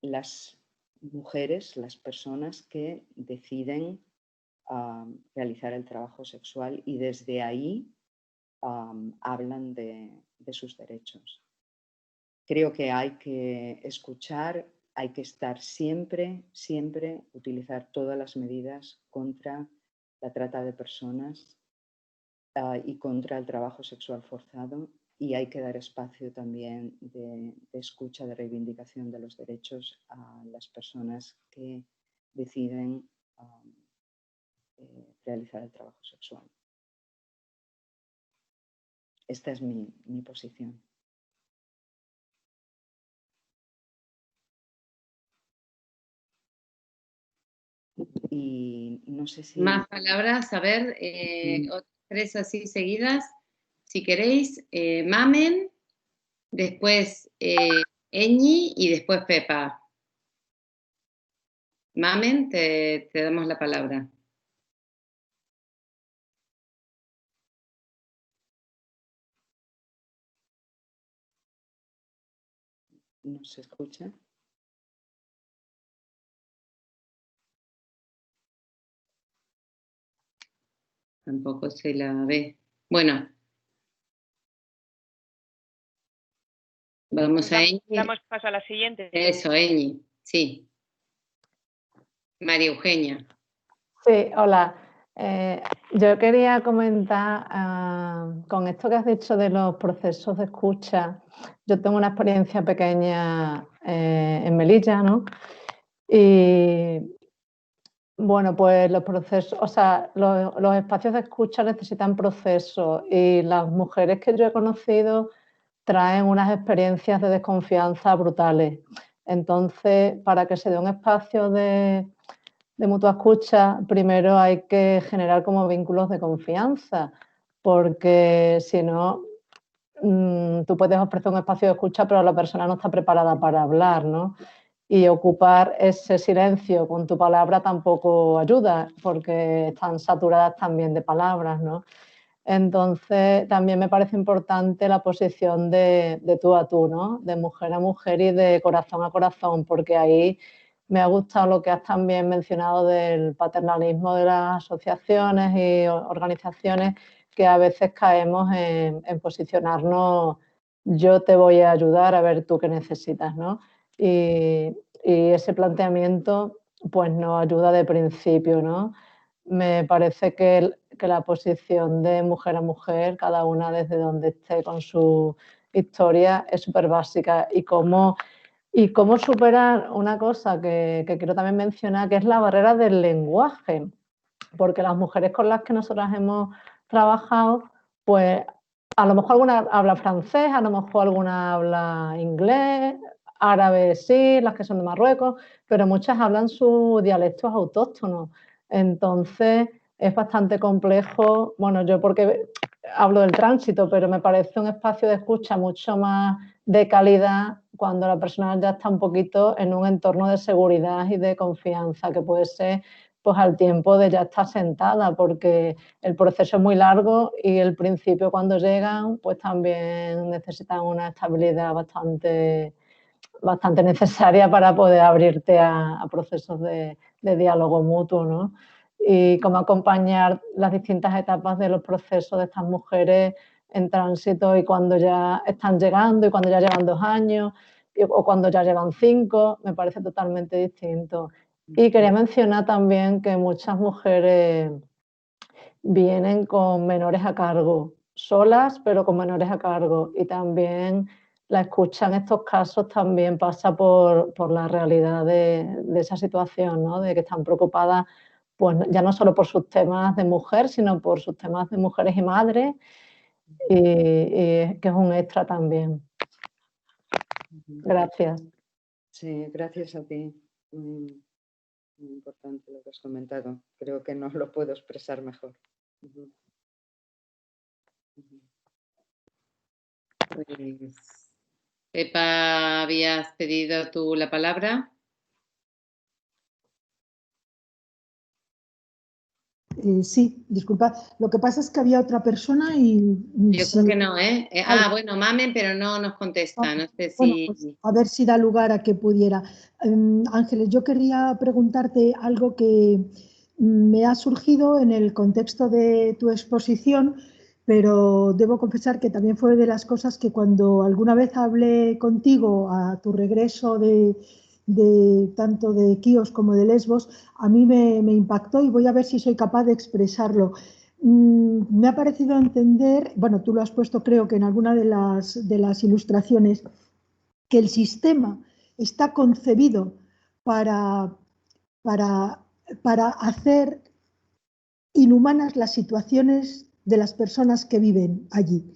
las mujeres, las personas que deciden realizar el trabajo sexual y desde ahí hablan de sus derechos. Creo que hay que escuchar, hay que estar siempre, utilizar todas las medidas contra la trata de personas y contra el trabajo sexual forzado, y hay que dar espacio también de escucha, de reivindicación de los derechos a las personas que deciden realizar el trabajo sexual. Esta es mi posición. Y no sé si... Más palabras, a ver, 3 así seguidas, si queréis. Mamen, después Eñi y después Pepa. Mamen, te damos la palabra. ¿No se escucha? Tampoco se la ve. Bueno. Vamos a Eñi. Damos paso a la siguiente. Eso, Eñi, sí. María Eugenia. Sí, hola. Yo quería comentar con esto que has dicho de los procesos de escucha. Yo tengo una experiencia pequeña en Melilla, ¿no? Y bueno, pues los procesos, o sea, los espacios de escucha necesitan procesos, y las mujeres que yo he conocido traen unas experiencias de desconfianza brutales. Entonces, para que se dé un espacio de mutua escucha, primero hay que generar como vínculos de confianza, porque si no, tú puedes ofrecer un espacio de escucha, pero la persona no está preparada para hablar, ¿no? Y ocupar ese silencio con tu palabra tampoco ayuda, porque están saturadas también de palabras, ¿no? Entonces, también me parece importante la posición de tú a tú, ¿no? De mujer a mujer y de corazón a corazón, porque ahí me ha gustado lo que has también mencionado del paternalismo de las asociaciones y organizaciones, que a veces caemos en posicionarnos, yo te voy a ayudar a ver tú qué necesitas, ¿no? Y ese planteamiento pues nos ayuda de principio, ¿no? Me parece que la posición de mujer a mujer, cada una desde donde esté con su historia, es súper básica. Y cómo superar una cosa que quiero también mencionar, que es la barrera del lenguaje, porque las mujeres con las que nosotras hemos trabajado, pues a lo mejor alguna habla francés, a lo mejor alguna habla inglés, árabe sí, las que son de Marruecos, pero muchas hablan sus dialectos autóctonos. Entonces, es bastante complejo. Bueno, yo porque hablo del tránsito, pero me parece un espacio de escucha mucho más de calidad cuando la persona ya está un poquito en un entorno de seguridad y de confianza, que puede ser pues al tiempo de ya estar sentada, porque el proceso es muy largo y el principio cuando llegan pues también necesitan una estabilidad bastante necesaria para poder abrirte a procesos de diálogo mutuo, ¿no? Y cómo acompañar las distintas etapas de los procesos de estas mujeres en tránsito y cuando ya están llegando y cuando ya llevan 2 años o cuando ya llevan 5, me parece totalmente distinto. Y quería mencionar también que muchas mujeres vienen con menores a cargo, solas pero con menores a cargo, y también la escucha en estos casos también pasa por la realidad de esa situación, ¿no? De que están preocupadas pues, ya no solo por sus temas de mujer, sino por sus temas de mujeres y madres, y que es un extra también. Gracias. Sí, gracias a ti. Muy importante lo que has comentado. Creo que no lo puedo expresar mejor. Pues, Pepa, ¿habías pedido tú la palabra? Sí, disculpa. Lo que pasa es que había otra persona y... Yo creo que no, ¿eh? Bueno, mamen, pero no nos contesta. No sé Bueno, si... pues a ver si da lugar a que pudiera. Ángeles, yo quería preguntarte algo que me ha surgido en el contexto de tu exposición, pero debo confesar que también fue de las cosas que cuando alguna vez hablé contigo a tu regreso de tanto de Quíos como de Lesbos, a mí me impactó y voy a ver si soy capaz de expresarlo. Me ha parecido entender, bueno, tú lo has puesto creo que en alguna de las ilustraciones, que el sistema está concebido para, para, para hacer inhumanas las situaciones de las personas que viven allí.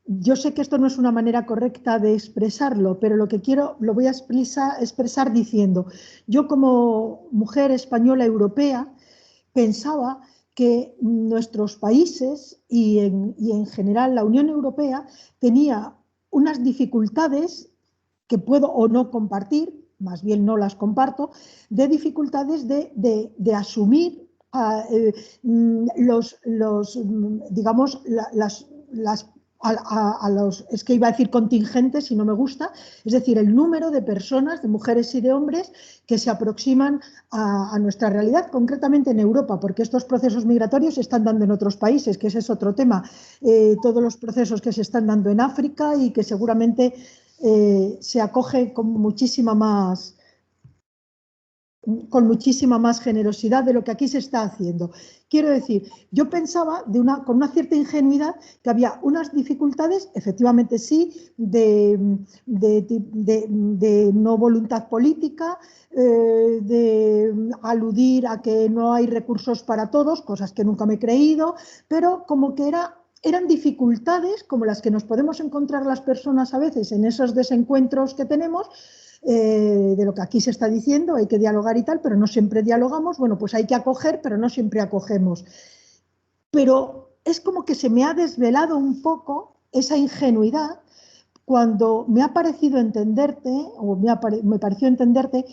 Yo sé que esto no es una manera correcta de expresarlo, pero lo que quiero lo voy a expresar diciendo, yo como mujer española europea pensaba que nuestros países y en general la Unión Europea tenía unas dificultades que puedo o no compartir, más bien no las comparto, de dificultades de asumir digamos, es que iba a decir contingentes y no me gusta, es decir, el número de personas, de mujeres y de hombres que se aproximan a nuestra realidad, concretamente en Europa, porque estos procesos migratorios se están dando en otros países, que ese es otro tema, todos los procesos que se están dando en África y que seguramente se acoge con muchísima más generosidad de lo que aquí se está haciendo. Quiero decir, yo pensaba con una cierta ingenuidad que había unas dificultades, efectivamente sí, de no voluntad política, de aludir a que no hay recursos para todos, cosas que nunca me he creído, pero como que eran dificultades como las que nos podemos encontrar las personas a veces en esos desencuentros que tenemos, de lo que aquí se está diciendo, hay que dialogar y tal, pero no siempre dialogamos, bueno, pues hay que acoger, pero no siempre acogemos. Pero es como que se me ha desvelado un poco esa ingenuidad cuando me ha parecido entenderte, o me pareció entenderte,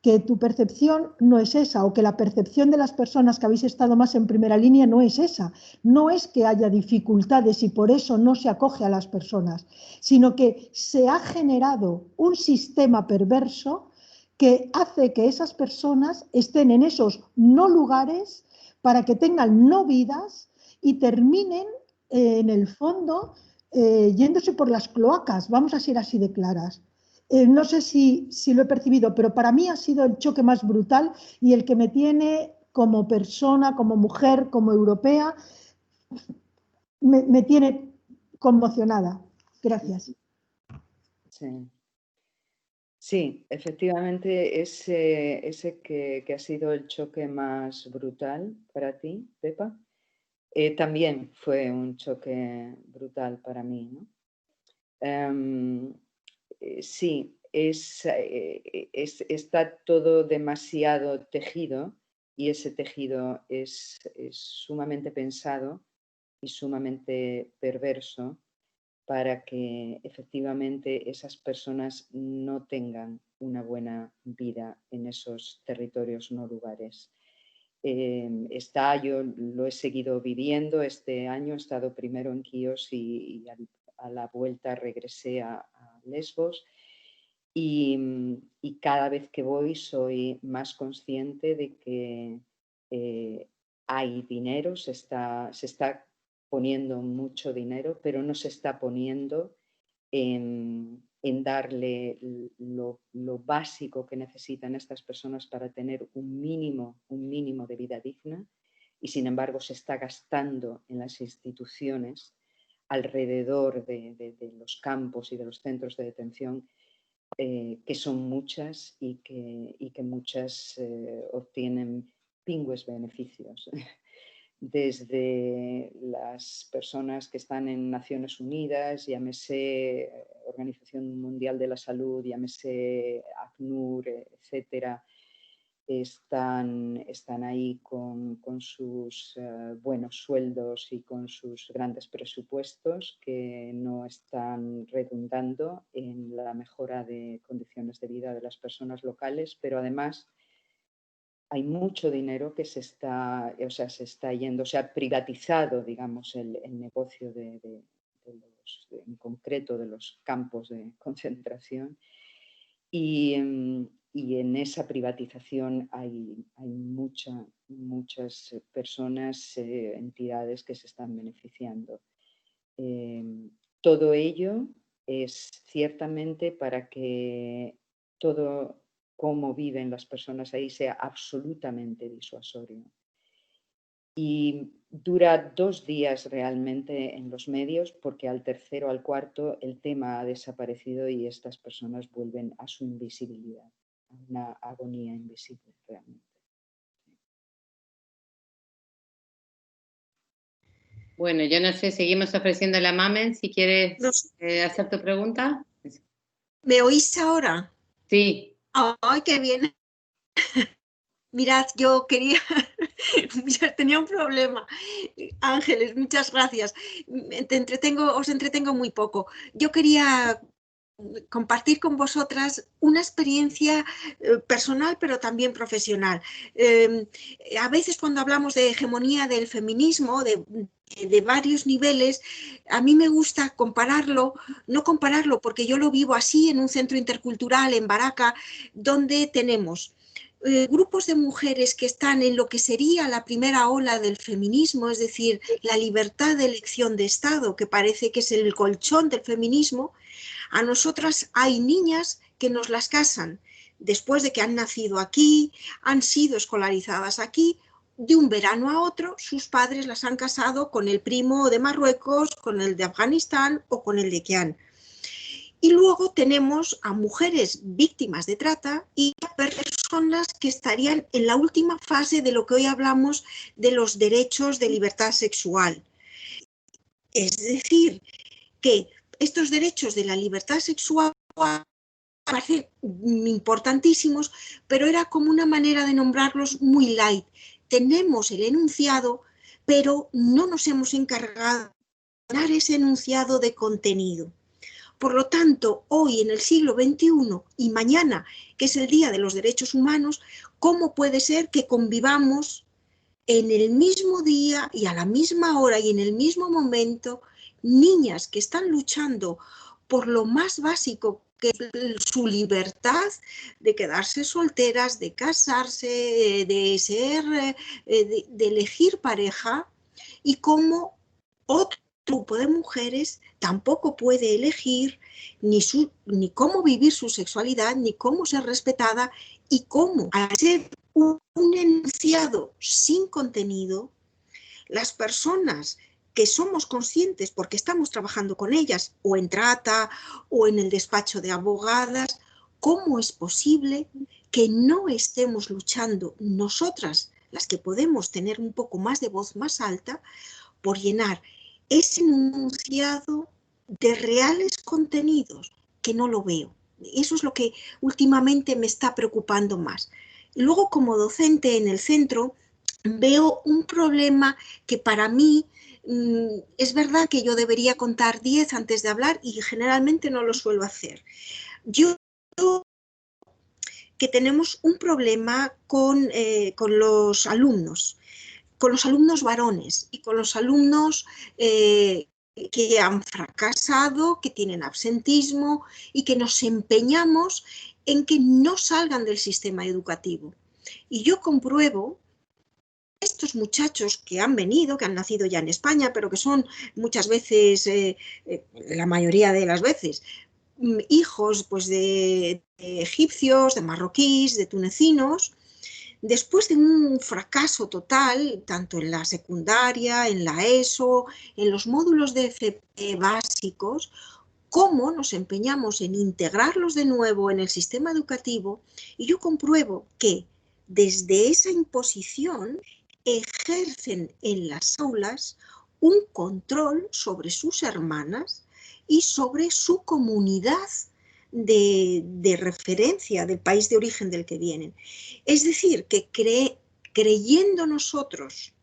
que tu percepción no es esa, o que la percepción de las personas que habéis estado más en primera línea no es esa. No es que haya dificultades y por eso no se acoge a las personas, sino que se ha generado un sistema perverso que hace que esas personas estén en esos no lugares para que tengan no vidas y terminen en el fondo yéndose por las cloacas, vamos a ser así de claras. No sé si lo he percibido, pero para mí ha sido el choque más brutal y el que me tiene como persona, como mujer, como europea, me tiene conmocionada. Gracias. Sí, efectivamente ese que ha sido el choque más brutal para ti, Pepa, también fue un choque brutal para mí, ¿no? Sí, está todo demasiado tejido ese tejido es sumamente pensado y sumamente perverso para que efectivamente esas personas no tengan una buena vida en esos territorios no lugares. Yo lo he seguido viviendo este año, he estado primero en Quíos y a la vuelta regresé a Lesbos y cada vez que voy soy más consciente de que hay dinero, se está poniendo mucho dinero, pero no se está poniendo en darle lo básico que necesitan estas personas para tener un mínimo de vida digna, y sin embargo se está gastando en las instituciones alrededor de los campos y de los centros de detención, que son muchas y que muchas obtienen pingües beneficios. Desde las personas que están en Naciones Unidas, llámese Organización Mundial de la Salud, llámese ACNUR, etcétera, están ahí con sus buenos sueldos y con sus grandes presupuestos que no están redundando en la mejora de condiciones de vida de las personas locales, pero además hay mucho dinero que se está yendo, se ha privatizado, digamos, el negocio en concreto de los campos de concentración, y en esa privatización hay muchas personas, entidades que se están beneficiando. Todo ello es ciertamente para que todo cómo viven las personas ahí sea absolutamente disuasorio. Y dura 2 días realmente en los medios, porque al tercero, al cuarto, el tema ha desaparecido y estas personas vuelven a su invisibilidad, a una agonía invisible realmente. Bueno, yo no sé, seguimos ofreciendo la Mamen, si quieres hacer tu pregunta. ¿Me oís ahora? Sí. ¡Ay, qué bien! Mirad, yo quería, tenía un problema. Ángeles, muchas gracias. Os entretengo muy poco. Yo quería compartir con vosotras una experiencia personal, pero también profesional. A veces cuando hablamos de hegemonía del feminismo, de varios niveles, a mí me gusta no compararlo porque yo lo vivo así en un centro intercultural en Baraca, donde tenemos grupos de mujeres que están en lo que sería la primera ola del feminismo, es decir, la libertad de elección de Estado, que parece que es el colchón del feminismo. A nosotras hay niñas que nos las casan después de que han nacido aquí, han sido escolarizadas aquí. De un verano a otro, sus padres las han casado con el primo de Marruecos, con el de Afganistán o con el de Kian. Y luego tenemos a mujeres víctimas de trata y a personas que estarían en la última fase de lo que hoy hablamos de los derechos de libertad sexual. Es decir, que estos derechos de la libertad sexual parecen importantísimos, pero era como una manera de nombrarlos muy light. Tenemos el enunciado, pero no nos hemos encargado de dar ese enunciado de contenido. Por lo tanto, hoy en el siglo XXI y mañana, que es el Día de los Derechos Humanos, ¿cómo puede ser que convivamos en el mismo día y a la misma hora y en el mismo momento niñas que están luchando por lo más básico, que es su libertad de quedarse solteras, de casarse, de elegir pareja, y cómo otro grupo de mujeres tampoco puede elegir ni cómo vivir su sexualidad, ni cómo ser respetada, y cómo, al ser un enunciado sin contenido, las personas que somos conscientes porque estamos trabajando con ellas, o en trata, o en el despacho de abogadas, ¿cómo es posible que no estemos luchando nosotras, las que podemos tener un poco más de voz más alta, por llenar ese enunciado de reales contenidos? Que no lo veo. Eso es lo que últimamente me está preocupando más. Luego, como docente en el centro, veo un problema que para mí es verdad que yo debería contar 10 antes de hablar y generalmente no lo suelo hacer. Yo que tenemos un problema con los alumnos varones y con los alumnos que han fracasado, que tienen absentismo y que nos empeñamos en que no salgan del sistema educativo. Y yo compruebo estos muchachos que han venido, que han nacido ya en España, pero que son muchas veces, la mayoría de las veces, hijos pues, de egipcios, de marroquíes, de tunecinos, después de un fracaso total, tanto en la secundaria, en la ESO, en los módulos de FP básicos, cómo nos empeñamos en integrarlos de nuevo en el sistema educativo, y yo compruebo que desde esa imposición ejercen en las aulas un control sobre sus hermanas y sobre su comunidad de referencia del país de origen del que vienen. Es decir, que creyendo nosotros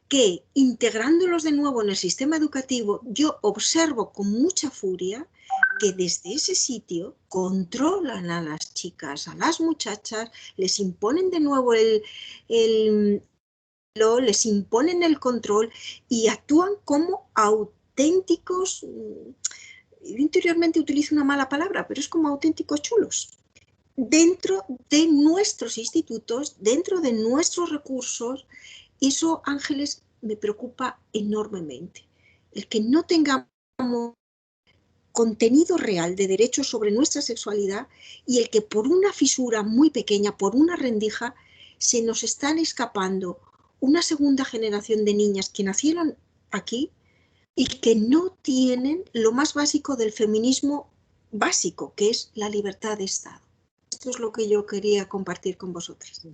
que integrándolos de nuevo en el sistema educativo, yo observo con mucha furia que desde ese sitio controlan a las chicas, a las muchachas, les imponen de nuevo les imponen el control y actúan como auténticos, yo interiormente utilizo una mala palabra, pero es como auténticos chulos. Dentro de nuestros institutos, dentro de nuestros recursos, eso, Ángeles, me preocupa enormemente. El que no tengamos contenido real de derechos sobre nuestra sexualidad y el que por una fisura muy pequeña, por una rendija, se nos están escapando una segunda generación de niñas que nacieron aquí y que no tienen lo más básico del feminismo básico, que es la libertad de Estado. Esto es lo que yo quería compartir con vosotras.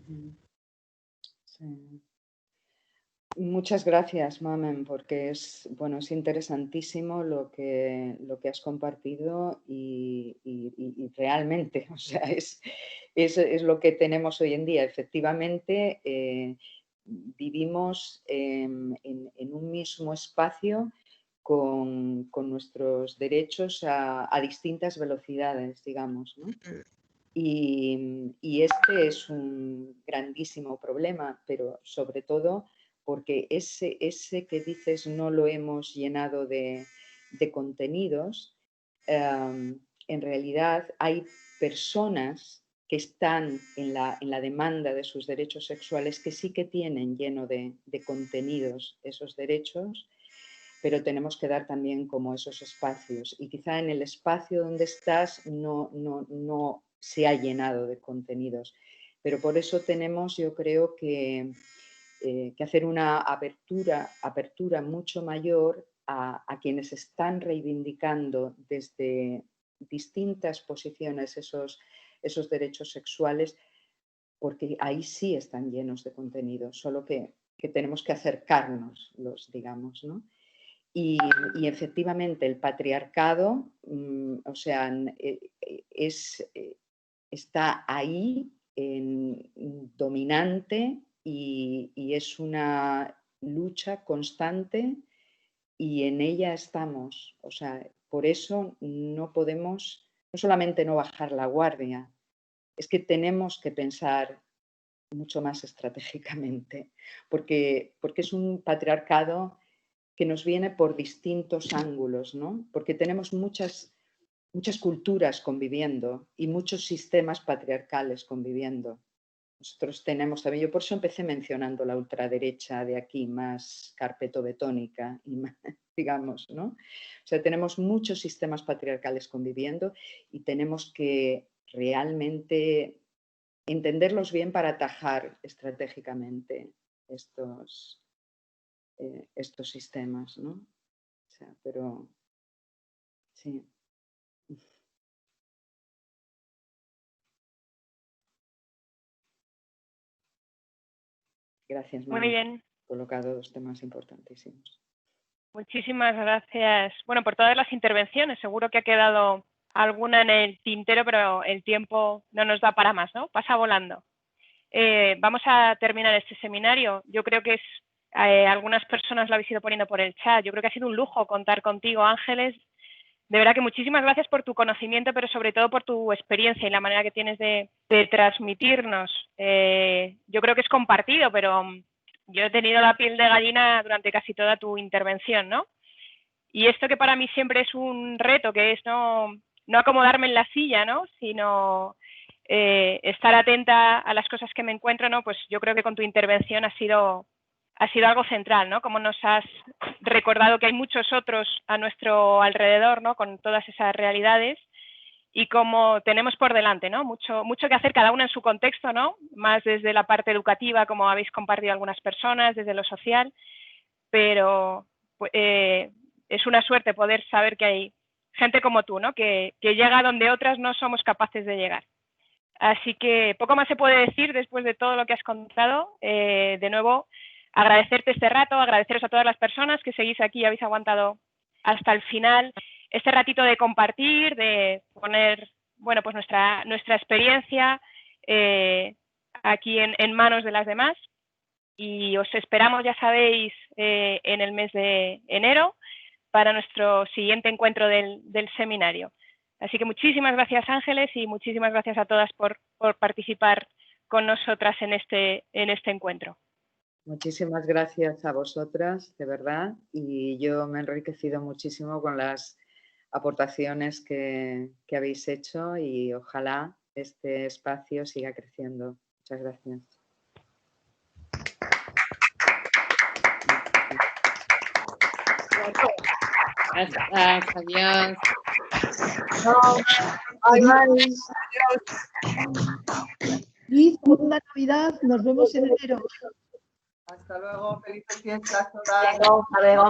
Sí. Muchas gracias, Mamen, porque es interesantísimo lo que has compartido y realmente, o sea, es lo que tenemos hoy en día. Efectivamente, vivimos en un mismo espacio con nuestros derechos a distintas velocidades, digamos, ¿no? Y este es un grandísimo problema, pero sobre todo porque ese que dices no lo hemos llenado de contenidos, en realidad hay personas que están en la demanda de sus derechos sexuales que sí que tienen lleno de contenidos esos derechos, pero tenemos que dar también como esos espacios. Y quizá en el espacio donde estás no se ha llenado de contenidos. Pero por eso tenemos, yo creo que hacer una apertura mucho mayor a quienes están reivindicando desde distintas posiciones esos derechos sexuales, porque ahí sí están llenos de contenido, solo que tenemos que acercarnos, digamos, ¿no? Y efectivamente el patriarcado, o sea, está ahí, dominante, y es una lucha constante y en ella estamos. O sea, por eso no podemos, no solamente no bajar la guardia, es que tenemos que pensar mucho más estratégicamente, porque es un patriarcado que nos viene por distintos ángulos, ¿no? Porque tenemos muchas culturas conviviendo y muchos sistemas patriarcales conviviendo. Nosotros tenemos también, yo por eso empecé mencionando la ultraderecha de aquí, más carpetobetónica y más, digamos, ¿no? O sea, tenemos muchos sistemas patriarcales conviviendo y tenemos que realmente entenderlos bien para atajar estratégicamente estos sistemas, ¿no? O sea, pero sí. Gracias, Manu. Muy bien. Colocado dos temas importantísimos. Muchísimas gracias, bueno, por todas las intervenciones. Seguro que ha quedado alguna en el tintero, pero el tiempo no nos da para más, ¿no? Pasa volando. vamos a terminar este seminario. Yo creo que algunas personas lo habéis ido poniendo por el chat. Yo creo que ha sido un lujo contar contigo, Ángeles. De verdad que muchísimas gracias por tu conocimiento, pero sobre todo por tu experiencia y la manera que tienes de transmitirnos. Yo creo que es compartido, pero yo he tenido la piel de gallina durante casi toda tu intervención, ¿no? Y esto que para mí siempre es un reto, que es no acomodarme en la silla, ¿no? Sino estar atenta a las cosas que me encuentro, ¿no? Pues yo creo que con tu intervención ha sido algo central, ¿no? Como nos has recordado que hay muchos otros a nuestro alrededor, ¿no? Con todas esas realidades y como tenemos por delante, ¿no? Mucho que hacer, cada una en su contexto, ¿no? Más desde la parte educativa, como habéis compartido algunas personas, desde lo social, pero es una suerte poder saber que hay gente como tú, ¿no? Que llega donde otras no somos capaces de llegar. Así que poco más se puede decir después de todo lo que has contado. De nuevo, agradecerte este rato, agradeceros a todas las personas que seguís aquí y habéis aguantado hasta el final este ratito de compartir, de poner, bueno, pues nuestra experiencia aquí en manos de las demás. Y os esperamos, ya sabéis, en el mes de enero para nuestro siguiente encuentro del seminario. Así que muchísimas gracias, Ángeles, y muchísimas gracias a todas por participar con nosotras en este encuentro. Muchísimas gracias a vosotras, de verdad, y yo me he enriquecido muchísimo con las aportaciones que habéis hecho y ojalá este espacio siga creciendo. Muchas gracias. Gracias, adiós. Adiós. Feliz segunda Navidad, nos vemos en enero. Hasta luego, felices fiestas todas. Hasta luego.